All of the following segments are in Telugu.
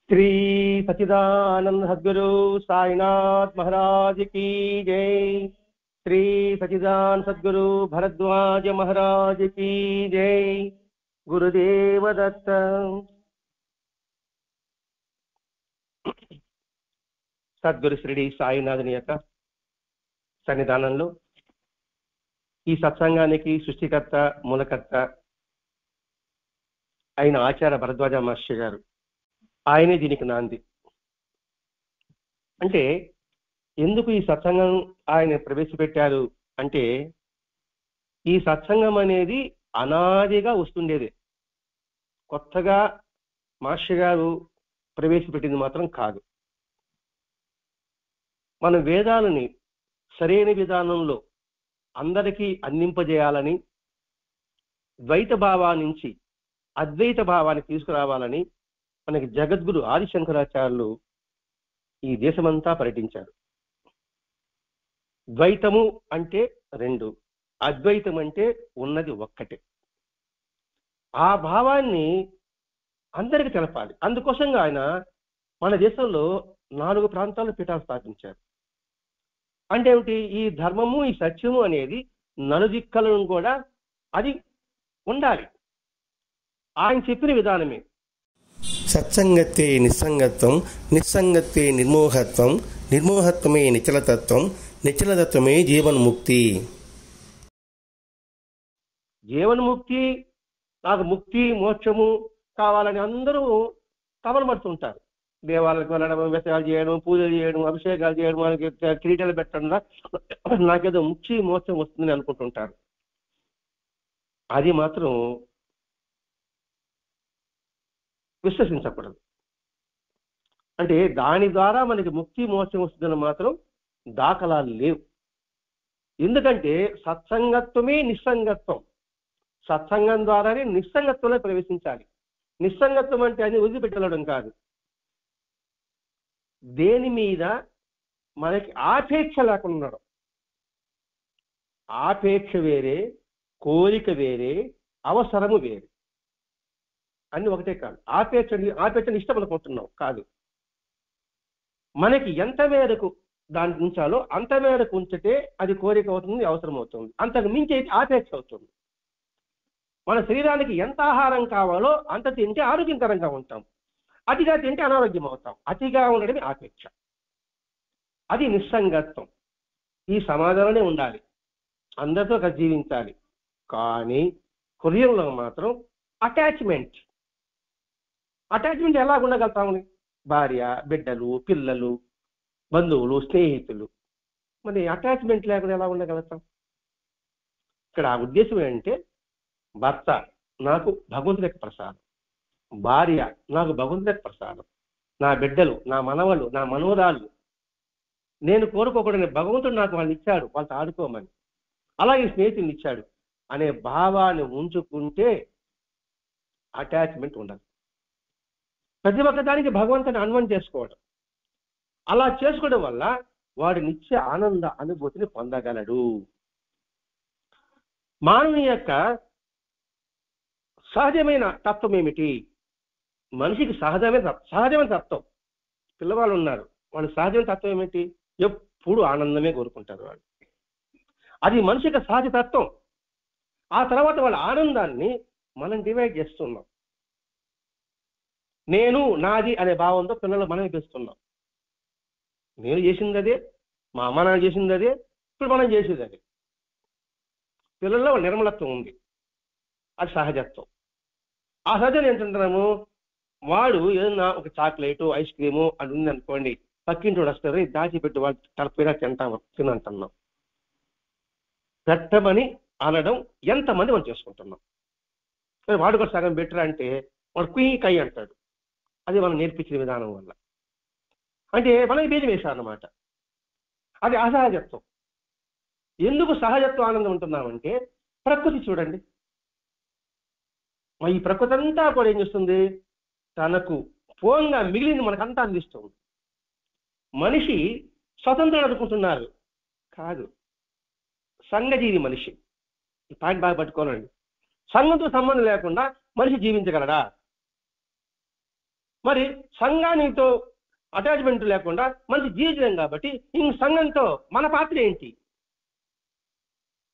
श्री सच्चिदानंद सद्गुरु साईनाथ महाराज की जय। श्री सच्चिदानंद सद्गुरु भरद्वाज महाराज की जय। गुरुदेव दत्त। సద్గురు శ్రీ సాయినాథుని యొక్క సన్నిధానంలో ఈ సత్సంగానికి సృష్టికర్త మూలకర్త అయిన ఆచార్య భరద్వాజ మాస్టర్ గారు, ఆయనే దీనికి నాంది. అంటే ఎందుకు ఈ సత్సంగం ఆయన ప్రవేశపెట్టారు అంటే, ఈ సత్సంగం అనేది అనాదిగా వస్తుండేది, కొత్తగా మాస్టర్ గారు ప్రవేశపెట్టింది మాత్రం కాదు. మన వేదాలని సరైన విధానంలో అందరికీ అందింపజేయాలని, ద్వైత భావాన్ని నుంచి అద్వైత భావాన్ని తీసుకురావాలని మనకి జగద్గురు ఆదిశంకరాచార్యులు ఈ దేశమంతా పర్యటించారు. ద్వైతము అంటే రెండు, అద్వైతం అంటే ఉన్నది ఒక్కటే. ఆ భావాన్ని అందరికీ తెలపాలి. అందుకోసంగా ఆయన మన దేశంలో 4 ప్రాంతాల్లో పీఠాలు స్థాపించారు. అంటే ఏమిటి? ఈ ధర్మము, ఈ సత్యము అనేది నలుదిక్కలను కూడా అది ఉండాలి. ఆయన చెప్పిన విధానమే. సత్సంగతే నిస్సంగత్వం, నిస్సంగతే నిర్మోహత్వం, నిర్మోహత్వమే నిచలతత్వం, నిచలతత్వమే జీవన్ముక్తి. జీవన్ముక్తి, నాకు ముక్తి మోక్షము కావాలని అందరూ తపనపడుతుంటారు. దేవాలయాలకు వెళ్ళడం, వ్యవసాయాలు చేయడం, పూజలు చేయడం, అభిషేకాలు చేయడం, వాళ్ళకి కిరీటాలు పెట్టడం, నాకేదో ముక్తి మోక్షం వస్తుందని అనుకుంటుంటారు. అది మాత్రం విశ్వసించకూడదు. అంటే దాని ద్వారా మనకి ముక్తి మోక్షం వస్తుందని మాత్రం దాఖలాలు లేవు. ఎందుకంటే సత్సంగత్వమే నిస్సంగత్వం. సత్సంగం ద్వారానే నిస్సంగత్వంలో ప్రవేశించాలి. నిస్సంగత్వం అంటే అది వదిలిపెట్టడం కాదు. దేని మీద మనకి ఆపేక్ష లేకుండా ఉండడం. ఆపేక్ష వేరే, కోరిక వేరే, అవసరము వేరే, అన్ని ఒకటే కాదు. ఆపేక్షని ఇష్టపడుకుంటున్నాం కాదు. మనకి ఎంత మేరకు దాన్ని ఉంచాలో అంత మేరకు ఉంచితే అది కోరిక అవుతుంది, అవసరం అవుతుంది. అంతకు మించి అయితే ఆపేక్ష అవుతుంది. మన శరీరానికి ఎంత ఆహారం కావాలో అంత తింటే ఆరోగ్యకరంగా ఉంటాం, అతిగా తింటే అనారోగ్యం అవుతాం. అతిగా ఉండడమే ఆపేక్ష. అది నిస్సంగత్వం. ఈ సమాజంలోనే ఉండాలి, అందరితో కలిసి జీవించాలి. కానీ హృదయంలో మాత్రం అటాచ్మెంట్ ఎలా ఉండగలుగుతామని? భార్య, బిడ్డలు, పిల్లలు, బంధువులు, స్నేహితులు. మరి అటాచ్మెంట్ లేకుండా ఎలా ఉండగలుగుతాం? ఇక్కడ ఆ ఉద్దేశం ఏంటంటే, భర్త నాకు భగవంతుడి యొక్క ప్రసాదం, భార్య నాకు భగవంతుడి యొక్క ప్రసాదం, నా బిడ్డలు, నా మనవలు, నా మనవరాళ్ళు నేను కోరుకోకూడని భగవంతుడు నాకు వాళ్ళని ఇచ్చాడు, వాళ్ళతో ఆడుకోమని. అలాగే స్నేహితుల్ని ఇచ్చాడు అనే భావాన్ని ఉంచుకుంటే అటాచ్మెంట్ ఉండదు. ప్రతి ఒక్క దానికి భగవంతుని అన్వయం చేసుకోవడం. అలా చేసుకోవడం వల్ల వాడు నిత్య ఆనంద అనుభూతిని పొందగలడు. మానవుని యొక్క సహజమైన తత్వం ఏమిటి? మనిషికి సహజమైన తత్వం. పిల్లవాళ్ళు ఉన్నారు, వాళ్ళ సహజమైన తత్వం ఏమిటి? ఎప్పుడు ఆనందమే కోరుకుంటారు వాళ్ళు. అది మనిషికి సహజ తత్వం. ఆ తర్వాత వాళ్ళ ఆనందాన్ని మనం డివైడ్ చేస్తున్నాం. నేను, నాది అనే భావంతో పిల్లలు మనం పెంచుతున్నాం. నేను చేసింది అదే, మా అమ్మ నాన్న చేసింది అదే, ఇప్పుడు మనం చేసేది అదే. పిల్లల్లో నిర్మలత్వం ఉంది, అది సహజత్వం. ఆ సహజం ఏంటంటున్నాము, వాడు ఏదన్నా ఒక చాక్లెట్, ఐస్ క్రీము అది ఉంది అనుకోండి, పక్కింటి వాడు వస్తారు, దాచిపెట్టి వాడు తలపైన తినంటున్నాం. పెట్టమని అనడం ఎంతమంది మనం చేసుకుంటున్నాం. వాడు కూడా సగం బెటర్ అంటే వాడు కుయ్యి అంటాడు. అది మనం నేర్పించిన విధానం వల్ల. అంటే మనకి బీజం వేశారన్నమాట. అది అసహజత్వం. ఎందుకు సహజత్వం ఆనందం ఉంటున్నామంటే, ప్రకృతి చూడండి, ఈ ప్రకృతి అంతా కూడా ఏం చేస్తుంది? తనకు పోంగా మిగిలింది మనకంతా అందిస్తుంది. మనిషి స్వతంత్రం అనుకుంటున్నారు, కాదు, సంఘజీవి మనిషి. ఈ పాయింట్ బాగా పట్టుకోనండి. సంఘంతో సంబంధం లేకుండా మనిషి జీవించగలడా? మరి సంఘానితో అటాచ్మెంట్ లేకుండా మంచి జీవితం కాబట్టి ఇంక సంఘంతో మన పాత్ర ఏంటి?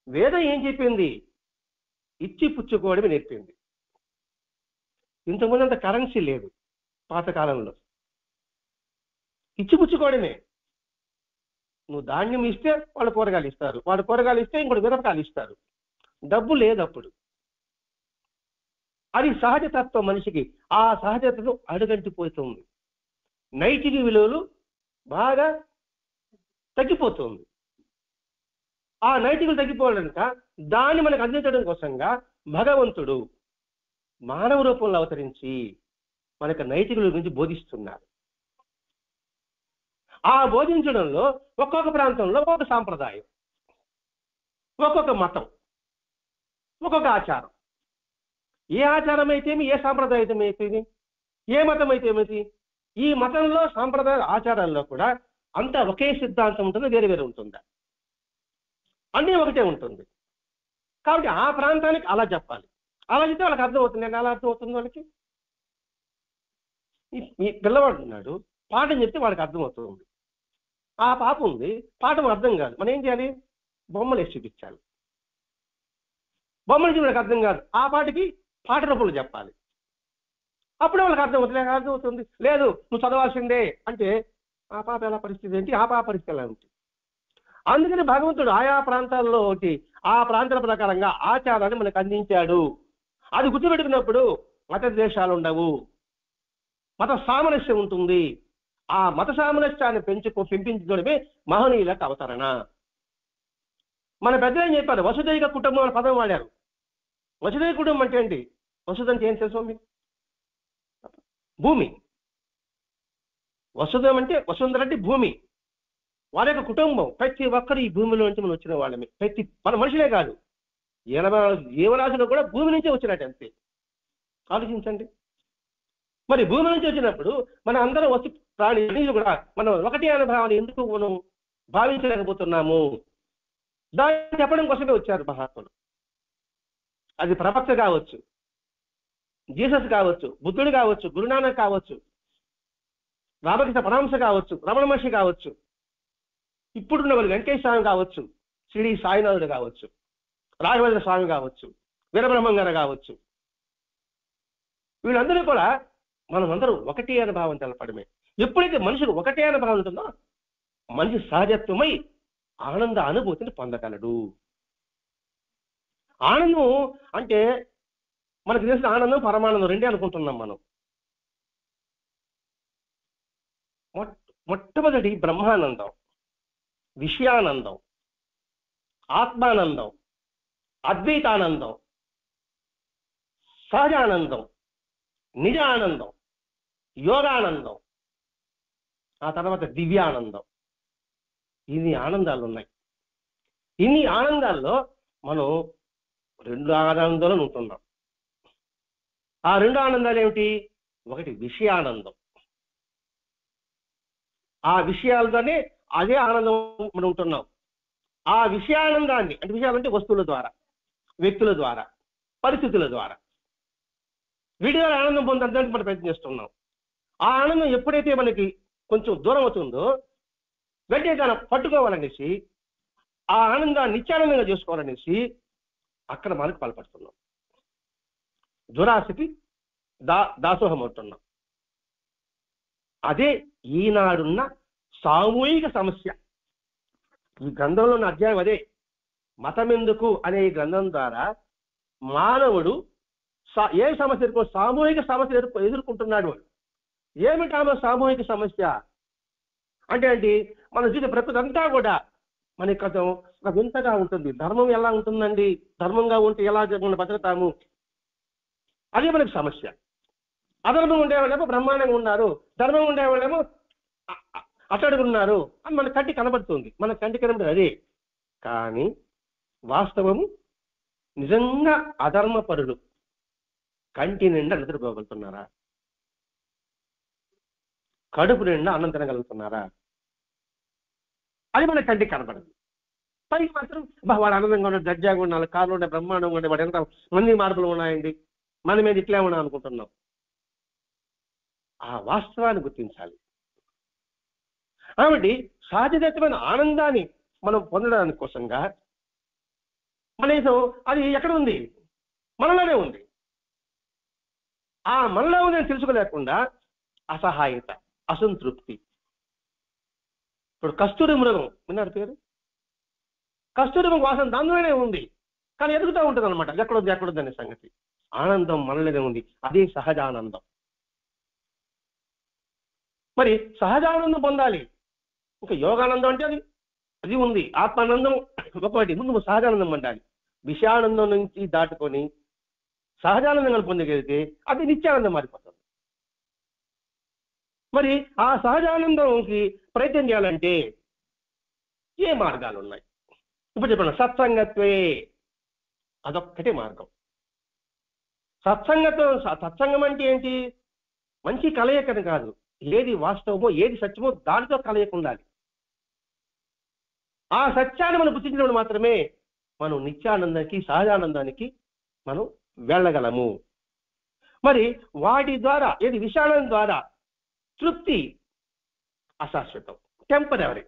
వేదం ఏం చెప్పింది? ఇచ్చి పుచ్చుకోవడమే నేర్పింది. ఇంతకుముందు అంత కరెన్సీ లేదు పాతకాలంలో. ఇచ్చి పుచ్చుకోవడమే. నువ్వు ధాన్యం ఇస్తే వాళ్ళు కూరగాయలు ఇస్తారు, వాళ్ళు కూరగాయలు ఇస్తే ఇంకోటి మిరపకాయలు ఇస్తారు. డబ్బు లేదు అప్పుడు. అది సహజతత్వం మనిషికి. ఆ సహజతను అడుగంటిపోతుంది. నైతిక విలువలు బాగా తగ్గిపోతుంది. ఆ నైతికలు తగ్గిపోవడానిక దాన్ని మనకు అందించడం కోసంగా భగవంతుడు మానవ రూపంలో అవతరించి మనకు నైతికల గురించి బోధిస్తున్నారు. ఆ బోధించడంలో ఒక్కొక్క ప్రాంతంలో ఒక్కొక్క సాంప్రదాయం, ఒక్కొక్క మతం, ఒక్కొక్క ఆచారం. ఏ ఆచారం అయితేమి, ఏ సాంప్రదాయం అయితేమి, ఏ మతం అయితే ఏమిటి, ఈ మతంలో సాంప్రదాయ ఆచారాల్లో కూడా అంతా ఒకే సిద్ధాంతం ఉంటుందా, వేరే వేరే ఉంటుందా? అన్నీ ఒకటే ఉంటుంది. కాబట్టి ఆ ప్రాంతానికి అలా చెప్పాలి. అలా చెప్తే వాళ్ళకి అర్థమవుతుంది. ఎలా అర్థమవుతుంది వాళ్ళకి? ఈ పిల్లవాడు ఉన్నాడు, పాఠం చెప్తే వాడికి అర్థమవుతుంది. ఆ పాప ఉంది, పాఠం అర్థం కాదు. మనం ఏం చేయాలి? బొమ్మలు వేసి చూపించాలి. బొమ్మలు చూడడానికి అర్థం కాదు, ఆ పాటకి పాట రూపంలో చెప్పాలి. అప్పుడే వాళ్ళకి అర్థమవుతుంది. అర్థమవుతుంది. లేదు నువ్వు చదవాల్సిందే అంటే ఆ పాప ఎలా పరిస్థితి ఏంటి, ఆ పాప పరిస్థితి ఎలా ఉంటుంది? అందుకని భగవంతుడు ఆయా ప్రాంతాల్లో ఒకటి ఆ ప్రాంతాల ప్రకారంగా ఆచారాన్ని మనకు అందించాడు. అది గుర్తుపెట్టుకున్నప్పుడు మత ద్వేషాలు ఉండవు, మత సామరస్యం ఉంటుంది. ఆ మత సామరస్యాన్ని పెంపించడమే మహనీయులకు అవతరణ. మన పెద్దలు ఏం చెప్పారు? వసుదైక కుటుంబం అనే పదం వాడారు. వసుదైక కుటుంబం అంటే ఏంటి? వసుధ అంటే ఏం తెలుసు మీకు? భూమి. వసుధం అంటే వసుంధర అంటే భూమి. వారి యొక్క కుటుంబం. ప్రతి ఒక్కరు ఈ భూమిలో నుంచి మనం వచ్చిన వాళ్ళమే. మన మనుషులే కాదు, 84 జీవరాశులు కూడా భూమి నుంచే వచ్చినట్టు. అంతే ఆలోచించండి. మరి భూమి నుంచి వచ్చినప్పుడు మన అందరం వస్తు ప్రాణి కూడా మనం ఒకటి అనే భావాన్ని ఎందుకు మనం భావించలేకపోతున్నాము? దాన్ని చెప్పడం కోసమే వచ్చారు మహాత్ములు. అది ప్రవక్త కావచ్చు, జీసస్ కావచ్చు, బుద్ధుడు కావచ్చు, గురునానక్ కావచ్చు, రామకృష్ణ పరమహంస కావచ్చు, రమణ మహర్షి కావచ్చు, ఇప్పుడున్న వాళ్ళు వెంకటేశ్వర స్వామి కావచ్చు, షిరిడి సాయినాథుడు కావచ్చు, రాఘవేంద్ర స్వామి కావచ్చు, వీరబ్రహ్మం గారు కావచ్చు. వీళ్ళందరూ కూడా మనమందరూ ఒకటి అనే భావం తెలపడమే. ఎప్పుడైతే మనుషులు ఒకటే అనే భావం ఉంటుందో మనిషి సహజత్వమై ఆనంద అనుభూతిని పొందగలడు. ఆనందం అంటే మనకు తెలిసిన ఆనందం, పరమానందం రెండే అనుకుంటున్నాం మనం. మొట్టమొదటి బ్రహ్మానందం, విషయానందం, ఆత్మానందం, అద్వైతానందం, సహజానందం, నిజానందం, యోగానందం, ఆ తర్వాత దివ్యానందం. ఇన్ని ఆనందాలు ఉన్నాయి. ఇన్ని ఆనందాల్లో మనం 2 ఆనందాలు ఉంటున్నాం. ఆ 2 ఆనందాలు ఏమిటి? ఒకటి విషయానందం. ఆ విషయాలతోనే అదే ఆనందం మనం ఉంటున్నాం. ఆ విషయానందాన్ని అంటే విషయాలంటే వస్తువుల ద్వారా, వ్యక్తుల ద్వారా, పరిస్థితుల ద్వారా వీటి ద్వారా ఆనందం పొందడానికి మనం ప్రయత్నం చేస్తున్నాం. ఆ ఆనందం ఎప్పుడైతే మనకి కొంచెం దూరం అవుతుందో వెంటనే దాన్ని పట్టుకోవాలనేసి, ఆ ఆనందాన్ని నిత్యానందంగా చేసుకోవాలనేసి అక్కడ మనకు పాల్పడుతున్నాం. దురాశకి దాసోహం అవుతున్నాం. అదే ఈనాడున్న సామూహిక సమస్య. ఈ గ్రంథంలో ఉన్న అధ్యాయం అదే. మతమెందుకు అనే ఈ గ్రంథం ద్వారా మానవుడు ఏ సమస్య సామూహిక సమస్య ఎదుర్కొంటున్నాడు. ఏమిటి ఆమె సామూహిక సమస్య అంటే ఏంటి? మనం చూసే ప్రకృతి అంతా కూడా మనకి వింతగా ఉంటుంది. ధర్మం ఎలా ఉంటుందండి? ధర్మంగా ఉంటే ఎలా మనం బతుకుతాము? అదే మనకి సమస్య. అధర్మం ఉండేవాళ్ళేమో బ్రహ్మాండంగా ఉన్నారు, ధర్మం ఉండేవాళ్ళేమో అట్టడుగున్నారు అని మన కంటి కనబడుతుంది. మన కంటి కనబడేది అదే. కానీ వాస్తవము నిజంగా అధర్మపరులు కంటి నిండా నిద్రపోగలుగుతున్నారా? కడుపు నిండా అన్నం తినగలుగుతున్నారా? అది మన కంటికి కనబడదు. పైకి మాత్రం వాడు ఆనందంగా ఉన్నాడు, దర్జాగా ఉండాలి, కారులో ఉండే బ్రహ్మాండంగా ఉండే, వాడు ఎంత మంది మార్పులు ఉన్నాయండి, మన మీద ఇట్లే ఉన్నా అనుకుంటున్నాం. ఆ వాస్తవాన్ని గుర్తించాలి. కాబట్టి సహజమైన ఆనందాన్ని మనం పొందడానికి కోసంగా కనీసం అది ఎక్కడ ఉంది? మనలోనే ఉంది. ఆ మనలో ఉందని తెలుసుకోలేకుండా అసహాయత, అసంతృప్తి. ఇప్పుడు కస్తూరి మృగం విన్నారు పేరు? కస్తూరి మృగం వాసన దానిలోనే ఉంది, కానీ ఎదుగుతూ ఉంటుంది అనమాట. ఎక్కడొద్దు అనే సంగతి. ఆనందం మనలోనే ఉంది, అదే సహజానందం. మరి సహజానందం పొందాలి. ఇంకా యోగానందం అంటే అది ఉంది, ఆత్మానందం ఒకటి. ముందు సహజానందం పొందాలి. విషయానందం నుంచి దాటుకొని సహజానందంగా పొందగలిగితే అది నిత్యానందం మారిపోతుంది. మరి ఆ సహజానందంకి ప్రయత్నం చేయాలంటే ఏ మార్గాలు ఉన్నాయి? ఇప్పుడు చెప్పండి. సత్సంగత్వే అదొక్కటే మార్గం. సత్సంగం అంటే ఏంటి? మంచి కలయికని కాదు, ఏది వాస్తవమో ఏది సత్యమో దానితో కలయిక ఉండాలి. ఆ సత్యాన్ని మనం గుర్తించినప్పుడు మాత్రమే మనం నిత్యానందానికి, సహజానందానికి మనం వెళ్ళగలము. మరి వాటి ద్వారా ఏది విషయానందం ద్వారా తృప్తి అశాశ్వతం, టెంపరరీ.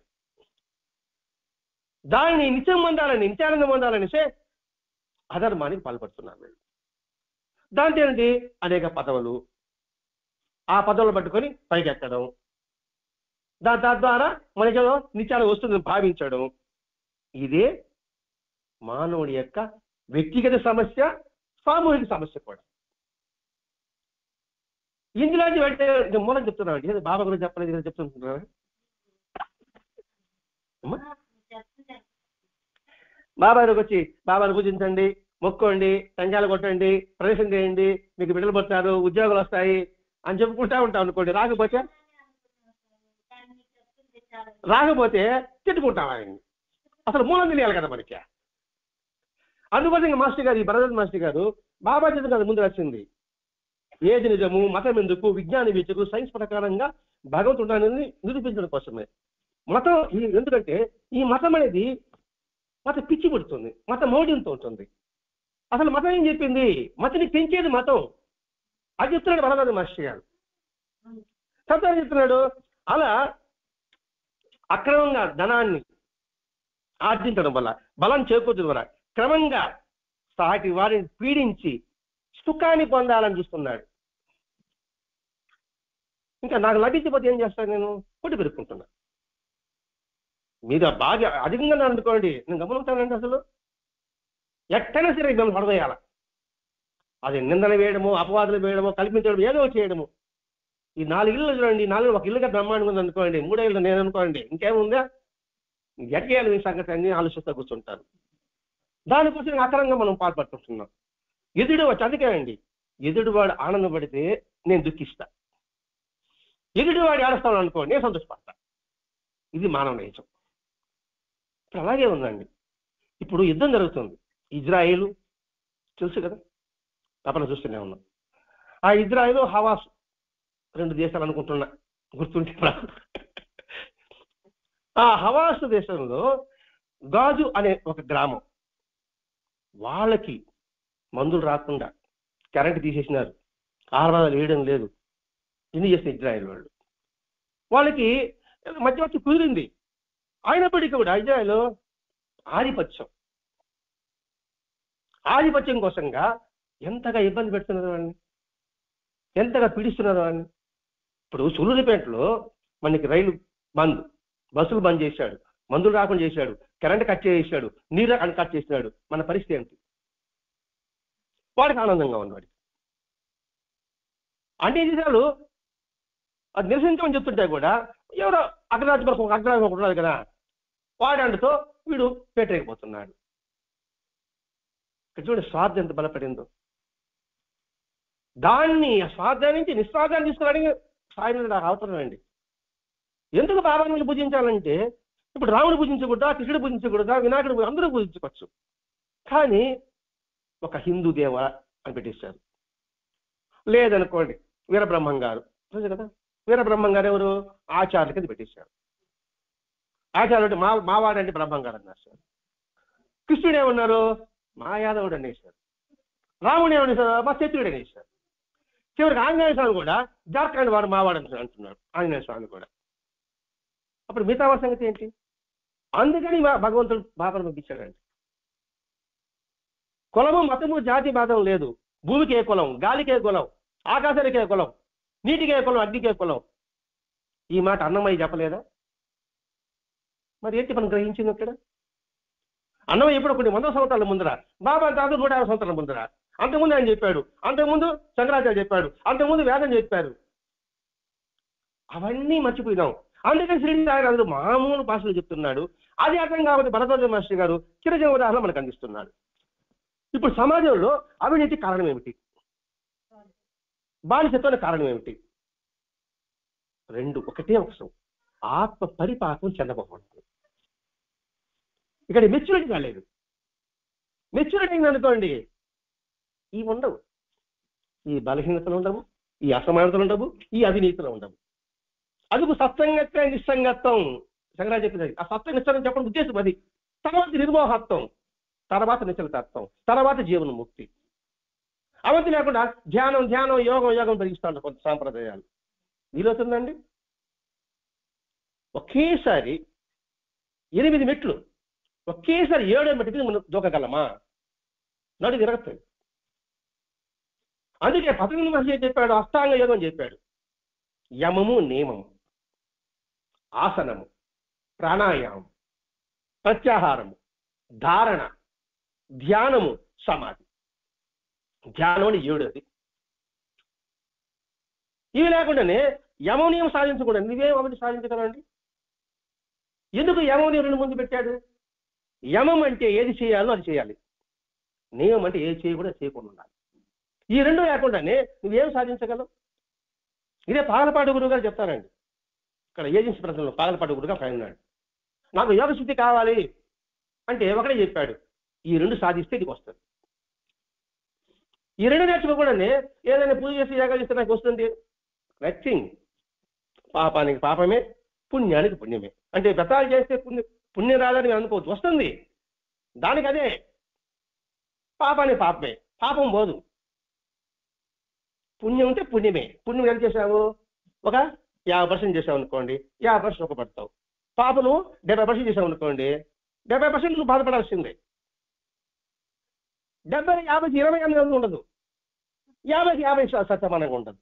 దానిని నిత్యానందం పొందాలనిసే అధర్మానికి పాల్పడుతున్నారు వీళ్ళు. దాంతో ఏంటి? అనేక పదవులు, ఆ పదవులు పట్టుకొని పైకెక్కడం, దాని ద్వారా మనకి నిత్యానం వస్తుందని భావించడం. ఇదే మానవుడి యొక్క వ్యక్తిగత సమస్య, సామూహిక సమస్య కూడా. ఇందులోంచి వెంటనే మూలం చెప్తున్నామండి. బాబా గురించి చెప్పలేదు, చెప్తుంటున్నారు. బాబా దగ్గరికి వచ్చి బాబాను పూజించండి, మొక్కోండి, టంకాయలు కొట్టండి, ప్రవేశం చేయండి, మీకు బిడ్డలు పడతారు, ఉద్యోగాలు వస్తాయి అని చెప్పుకుంటా ఉంటాం అనుకోండి. రాకపోతే తిట్టుకుంటాం ఆయన్ని. అసలు మూలం తెలియాలి కదా మనకి. అందుకోసం ఇంకా మాస్టర్ గారు, ఈ భరద్వాజ్ మాస్టర్ గారు బాబా చేత కదా ముందు రాసింది. ఏది నిజము, మతం ఎందుకు, విజ్ఞాన వీచకు, సైన్స్ ప్రకారంగా భగవంతుడు నిరూపించడం కోసమే మతం. ఎందుకంటే ఈ మతం అనేది మత పిచ్చి పుడుతుంది, మత మౌఢ్యంతో ఉంటుంది. అసలు మతం ఏం చెప్పింది? మతని పెంచేది మతం. అది చెప్తున్నాడు భరద్వాజ్ మాస్టర్ గారు. సత్యం చెప్తున్నాడు. అలా అక్రమంగా ధనాన్ని ఆర్జించడం వల్ల, బలం చేకూర్చడం వల్ల క్రమంగా సాటి వారిని పీడించి సుఖాన్ని పొందాలని చూస్తున్నాడు. ఇంకా నాకు లభించకపోతే ఏం చేస్తాను? నేను పొట్టి పెరుక్కుంటున్నా. మీరు బాగా అధికంగా అనుకోండి, నేను గమనిస్తానండి. అసలు ఎట్టైనా సరే మేము పడవేయాల. అది నిందలు వేయడము, అపవాదులు వేయడము, కల్పించడం, ఏదో చేయడము. ఈ 4 ఇళ్ళు చూడండి, 4 ఒక ఇల్లుగా బ్రహ్మాండంగా ఉంది అనుకోండి, 3 ఇళ్ళు నేను అనుకోండి, ఇంకేముందా? గట్టియాలి మీ సంగతి అన్ని ఆలోచిస్తూ కూర్చుంటారు. దానికోసం అక్రమంగా మనం పాల్పడుతుంటున్నాం. ఎదుడు వచ్చి అందుకే అండి, ఎదుడువాడు ఆనందపడితే నేను దుఃఖిస్తా, ఎదుటివాడు ఏడుస్తాను అనుకోండి నేను సంతోషపడతా. ఇది మానవ నైజం. ఇప్పుడు అలాగే ఉందండి. ఇప్పుడు యుద్ధం జరుగుతుంది, ఇజ్రాయేల్ తెలుసు కదా, తప్పన చూస్తూనే ఉన్నాం. ఆ ఇజ్రాయేల్, హమాస్ 2 దేశాలు అనుకుంటున్నా, గుర్తుంటే. ఆ హమాస్ దేశంలో గాజు అనే ఒక గ్రామం, వాళ్ళకి మందులు రాకుండా కరెంట్ తీసేసినారు, ఆహారాలు వేయడం లేదు. ఎన్ని చేసిన ఇజ్రాయేల్ వాళ్ళకి మధ్య వచ్చి కుదిరింది. అయినప్పటికీ కూడా ఇజ్రాయేల్ ఆధిపత్యం కోసంగా ఎంతగా ఇబ్బంది పెడుతున్నారు వాడిని, ఎంతగా పీడిస్తున్నారు వాడిని. ఇప్పుడు సూళ్ళూరుపేటలో మనకి రైలు బంద్, బస్సులు బంద్ చేశాడు, మందులు రాకుండా చేశాడు, కరెంట్ కట్ చేశాడు, నీరు కట్ చేసినాడు. మన పరిస్థితి ఏంటి? వాడికి ఆనందంగా ఉన్నాడు. అన్ని దేశాలు అది నిరసించమని చెప్తుంటే కూడా ఎవరో అగ్రరాజ్యం ఉంటున్నారు కదా, వాడంతో వీడు పెట్టలేకపోతున్నాడు. చూడండి స్వార్థం ఎంత బలపడిందో. దాన్ని స్వార్థం నుంచి నిస్వార్థాన్ని తీసుకురావడానికి సాయం నాకు అవసరం అండి. ఎందుకు బాబాని పూజించాలంటే, ఇప్పుడు రాముడు పూజించకూడదా, కృష్ణుడు పూజించకూడదా, వినాయకుడు అందరూ పూజించుకోవచ్చు. కానీ ఒక హిందూ దేవ అని పెట్టేశారు. లేదనుకోండి వీరబ్రహ్మం గారు తెలుసు కదా, వీరబ్రహ్మం గారు ఎవరు? ఆచార్యుల కింద పెట్టేశారు. ఆచార్యుడు అంటే మావాడంటే బ్రహ్మం గారు అన్నారు సార్. కృష్ణుడు ఏమన్నారు? మా యాదవుడు అనేసారు. రాముడు ఏమనేసారు? మా శత్రుడు అనేసారు. చివరికి ఆంజనేయ స్వామి కూడా జార్ఖండ్ వాడు మావాడు అంటున్నాడు ఆంజనేయ స్వామి కూడా. అప్పుడు మిగతా వారి సంగతి ఏంటి? అందుకని భగవంతుడు బాబాను పంపించాడండి. కులము మతము జాతి భేదం లేదు. భూమికి ఏ కులం, గాలికి ఏ కులం, ఆకాశానికి ఏ కులం, నీటికి ఏ కులం, అగ్నికి ఏ కులం. ఈ మాట అన్నమయ్య చెప్పలేదా? మరి ఏంటి మనం గ్రహించింది అక్కడ? అన్నమయ్య ఎప్పుడు కొన్ని 100 సంవత్సరాల ముందర, బాబా దాదాపు 150 సంవత్సరాల ముందర. అంతకుముందు ఆయన చెప్పాడు, అంతకుముందు శంకరాచార్య చెప్పాడు, అంతకుముందు వేదం చెప్పారు. అవన్నీ మర్చిపోయినాం. అందుకని శ్రీనారాయణ మామూలు భాషలో చెప్తున్నాడు. అది అర్థం కాబట్టి భరద్వాజ మాస్టర్ గారు చిరజీవ ఉదాహరణ మనకు అందిస్తున్నాడు. ఇప్పుడు సమాజంలో అవినీతి కారణం ఏమిటి? బానిసత్వానికి కారణం ఏమిటి? రెండు, ఒకటే అంశం, ఆత్మ పరిపాకం చెందకపోవడం. ఇక్కడ మెచ్యూరిటీ కాలేదు. మెచ్యూరిటీ అయిందనుకోండి, ఈ ఉండవు, ఈ బలహీనతలు ఉండవు, ఈ అసమానతలు ఉండవు, ఈ అవినీతులు ఉండవు. అందుకు సత్సంగత్వ నిస్సంగత్వం శంకరాచార్య చెప్పినది. ఆ సత్సంగత్వం చెప్పడం ఉద్దేశం అది. తర్వాత నిర్మోహత్వం, తర్వాత నిశ్చలతత్వం, తర్వాత జీవన్ముక్తి. అవంతి లేకుండా ధ్యానం ధ్యానం యోగం యోగం పెరిగిస్తాడు కొంత సాంప్రదాయాలు. వీలవుతుందండి? ఒకేసారి 8 మెట్లు, ఒకేసారి 7 మెట్టుకి మనం దూకగలమా? నడు తిరగతుంది. అందుకే పతంజలి మహర్షి చెప్పాడు, అష్టాంగ యోగం చెప్పాడు. యమము నియమము, ఆసనము, ప్రాణాయామం, ప్రత్యాహారము, ధారణ, ధ్యానము, సమాధి. ధ్యానం అని 7. ఇవి లేకుండానే యమం నియమం సాధించకూడదు. నువ్వేం ఒకటి సాధించగలండి? ఎందుకు యమం నియమం 2 ముందు పెట్టాడు? యమం అంటే ఏది చేయాలో అది చేయాలి, నియమం అంటే ఏది చేయకూడదు చేయకుండా ఉండాలి. ఈ 2 లేకుండానే నువ్వేం సాధించగలవు? ఇదే పాగలపాటి గురువు గారు చెప్తారండి. ఇక్కడ ఏజెన్సీ ప్రశ్నలో పాగలపాటి గురువుగా పైన ఉన్నాడు. నాకు యోగ శుద్ధి కావాలి అంటే ఒకటే చెప్పాడు, ఈ 2 సాధిస్తే ఇది వస్తుంది. ఈ 2 నేర్చుకోకూడనే ఏదైనా పూజ చేసి యోగా చేస్తే నాకు వస్తుంది నథింగ్. పాపానికి పాపమే, పుణ్యానికి పుణ్యమే. అంటే వ్రతాలు చేస్తే పుణ్యం రాదని అనుకోవచ్చు, వస్తుంది. దానికి అదే. పాపానికి పాపమే, పాపం పోదు. పుణ్యం ఉంటే పుణ్యమే. పుణ్యం ఎంత చేసావు? ఒక 50% చేసావు అనుకోండి, 50% సుఖపడతావు. పాపను 70% చేసావు అనుకోండి, 70% నువ్వు బాధపడాల్సిందే. 70, 50, 20 అనేది ఉండదు. 50, 50 సత్యమానంగా ఉండదు.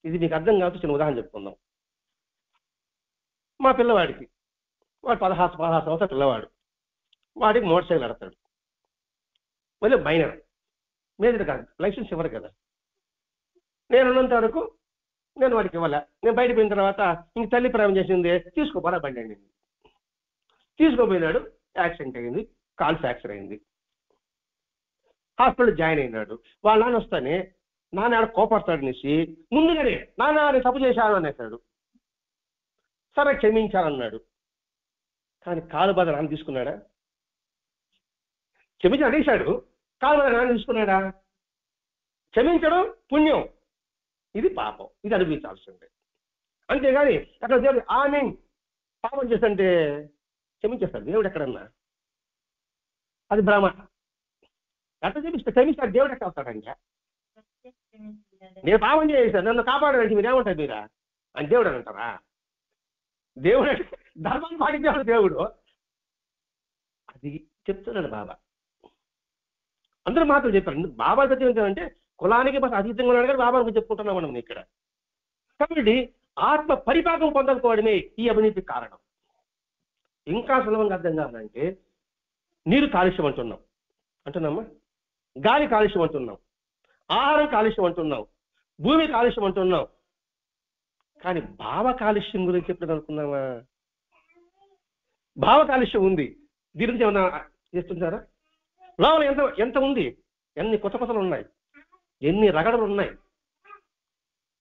ఇది మీకు అర్థం కావచ్చు. చిన్న ఉదాహరణ చెప్పుకుందాం. మా పిల్లవాడికి, వాడు 16 సంవత్సరాల పిల్లవాడు, వాడికి మోటార్ సైకిల్ నడతాడు. మళ్ళీ మైనర్, మేజర్ కాదు, లైసెన్స్ ఇవ్వరు కదా. నేను ఉన్నంత వరకు నేను వాడికి ఇవ్వాల. నేను బయట పోయిన తర్వాత ఇంక తల్లి ప్రేమ చేసింది, తీసుకోపోరా బండి అండి. తీసుకోపోయినాడు, యాక్సిడెంట్ అయింది, కాల్ ఫ్రాక్చర్ అయింది, హాస్పిటల్ జాయిన్ అయినాడు. వాళ్ళ నాన్న వస్తానే, నాన్న ఆడ కోపడతాడు అనేసి ముందుగానే నాన్న నేను తప్పు చేశాను అనేసాడు. సరే క్షమించాలన్నాడు. కానీ కాలు బాధ నాన్న తీసుకున్నాడా? క్షమించి అడిగేశాడు, కాలు బాధ నాన్న తీసుకున్నాడా? క్షమించడం పుణ్యం, ఇది పాపం, ఇది అనిపించాల్సిందే. అంతేగాని అక్కడ దేవుడు ఆమె పాపం చేస్తుంటే క్షమించేస్తాడు దేవుడు ఎక్కడన్నా? అది భ్రమ. ఎట్లా క్షమిస్తాడు దేవుడు ఎక్కడ వస్తాడంటే? నేను పాపం చేశాను, నన్ను కాపాడంటే మీరేమంటారు మీరా అని దేవుడు అని అంటారా? దేవుడు ధర్మాన్ని పాటించాడు దేవుడు. అది చెప్తున్నాడు బాబా. అందరూ మాత్రం చెప్పారు. బాబా అంటే కులానికి బస్ అతీతంగా ఉన్నాడు కానీ బాబా చెప్పుకుంటున్నాం మనం ఇక్కడ. కాబట్టి ఆత్మ పరిపాకం పొందకపోవడమే ఈ అవినీతికి కారణం. ఇంకా సులభంగా అర్థం కావాలంటే నీరు కాలుష్యం అంటున్నామా, గాలి కాలుష్యం అంటున్నాం, ఆహారం కాలుష్యం అంటున్నాం, భూమి కాలుష్యం అంటున్నాం. కానీ భావ కాలుష్యం గురించి ఎప్పుడు అనుకున్నామా? భావ కాలుష్యం ఉంది. దీని గురించి ఏమన్నా చేస్తుంటారా? లోపల ఎంత ఉంది, ఎన్ని కొత్త కొత్తలు ఉన్నాయి, ఎన్ని రగడలు ఉన్నాయి.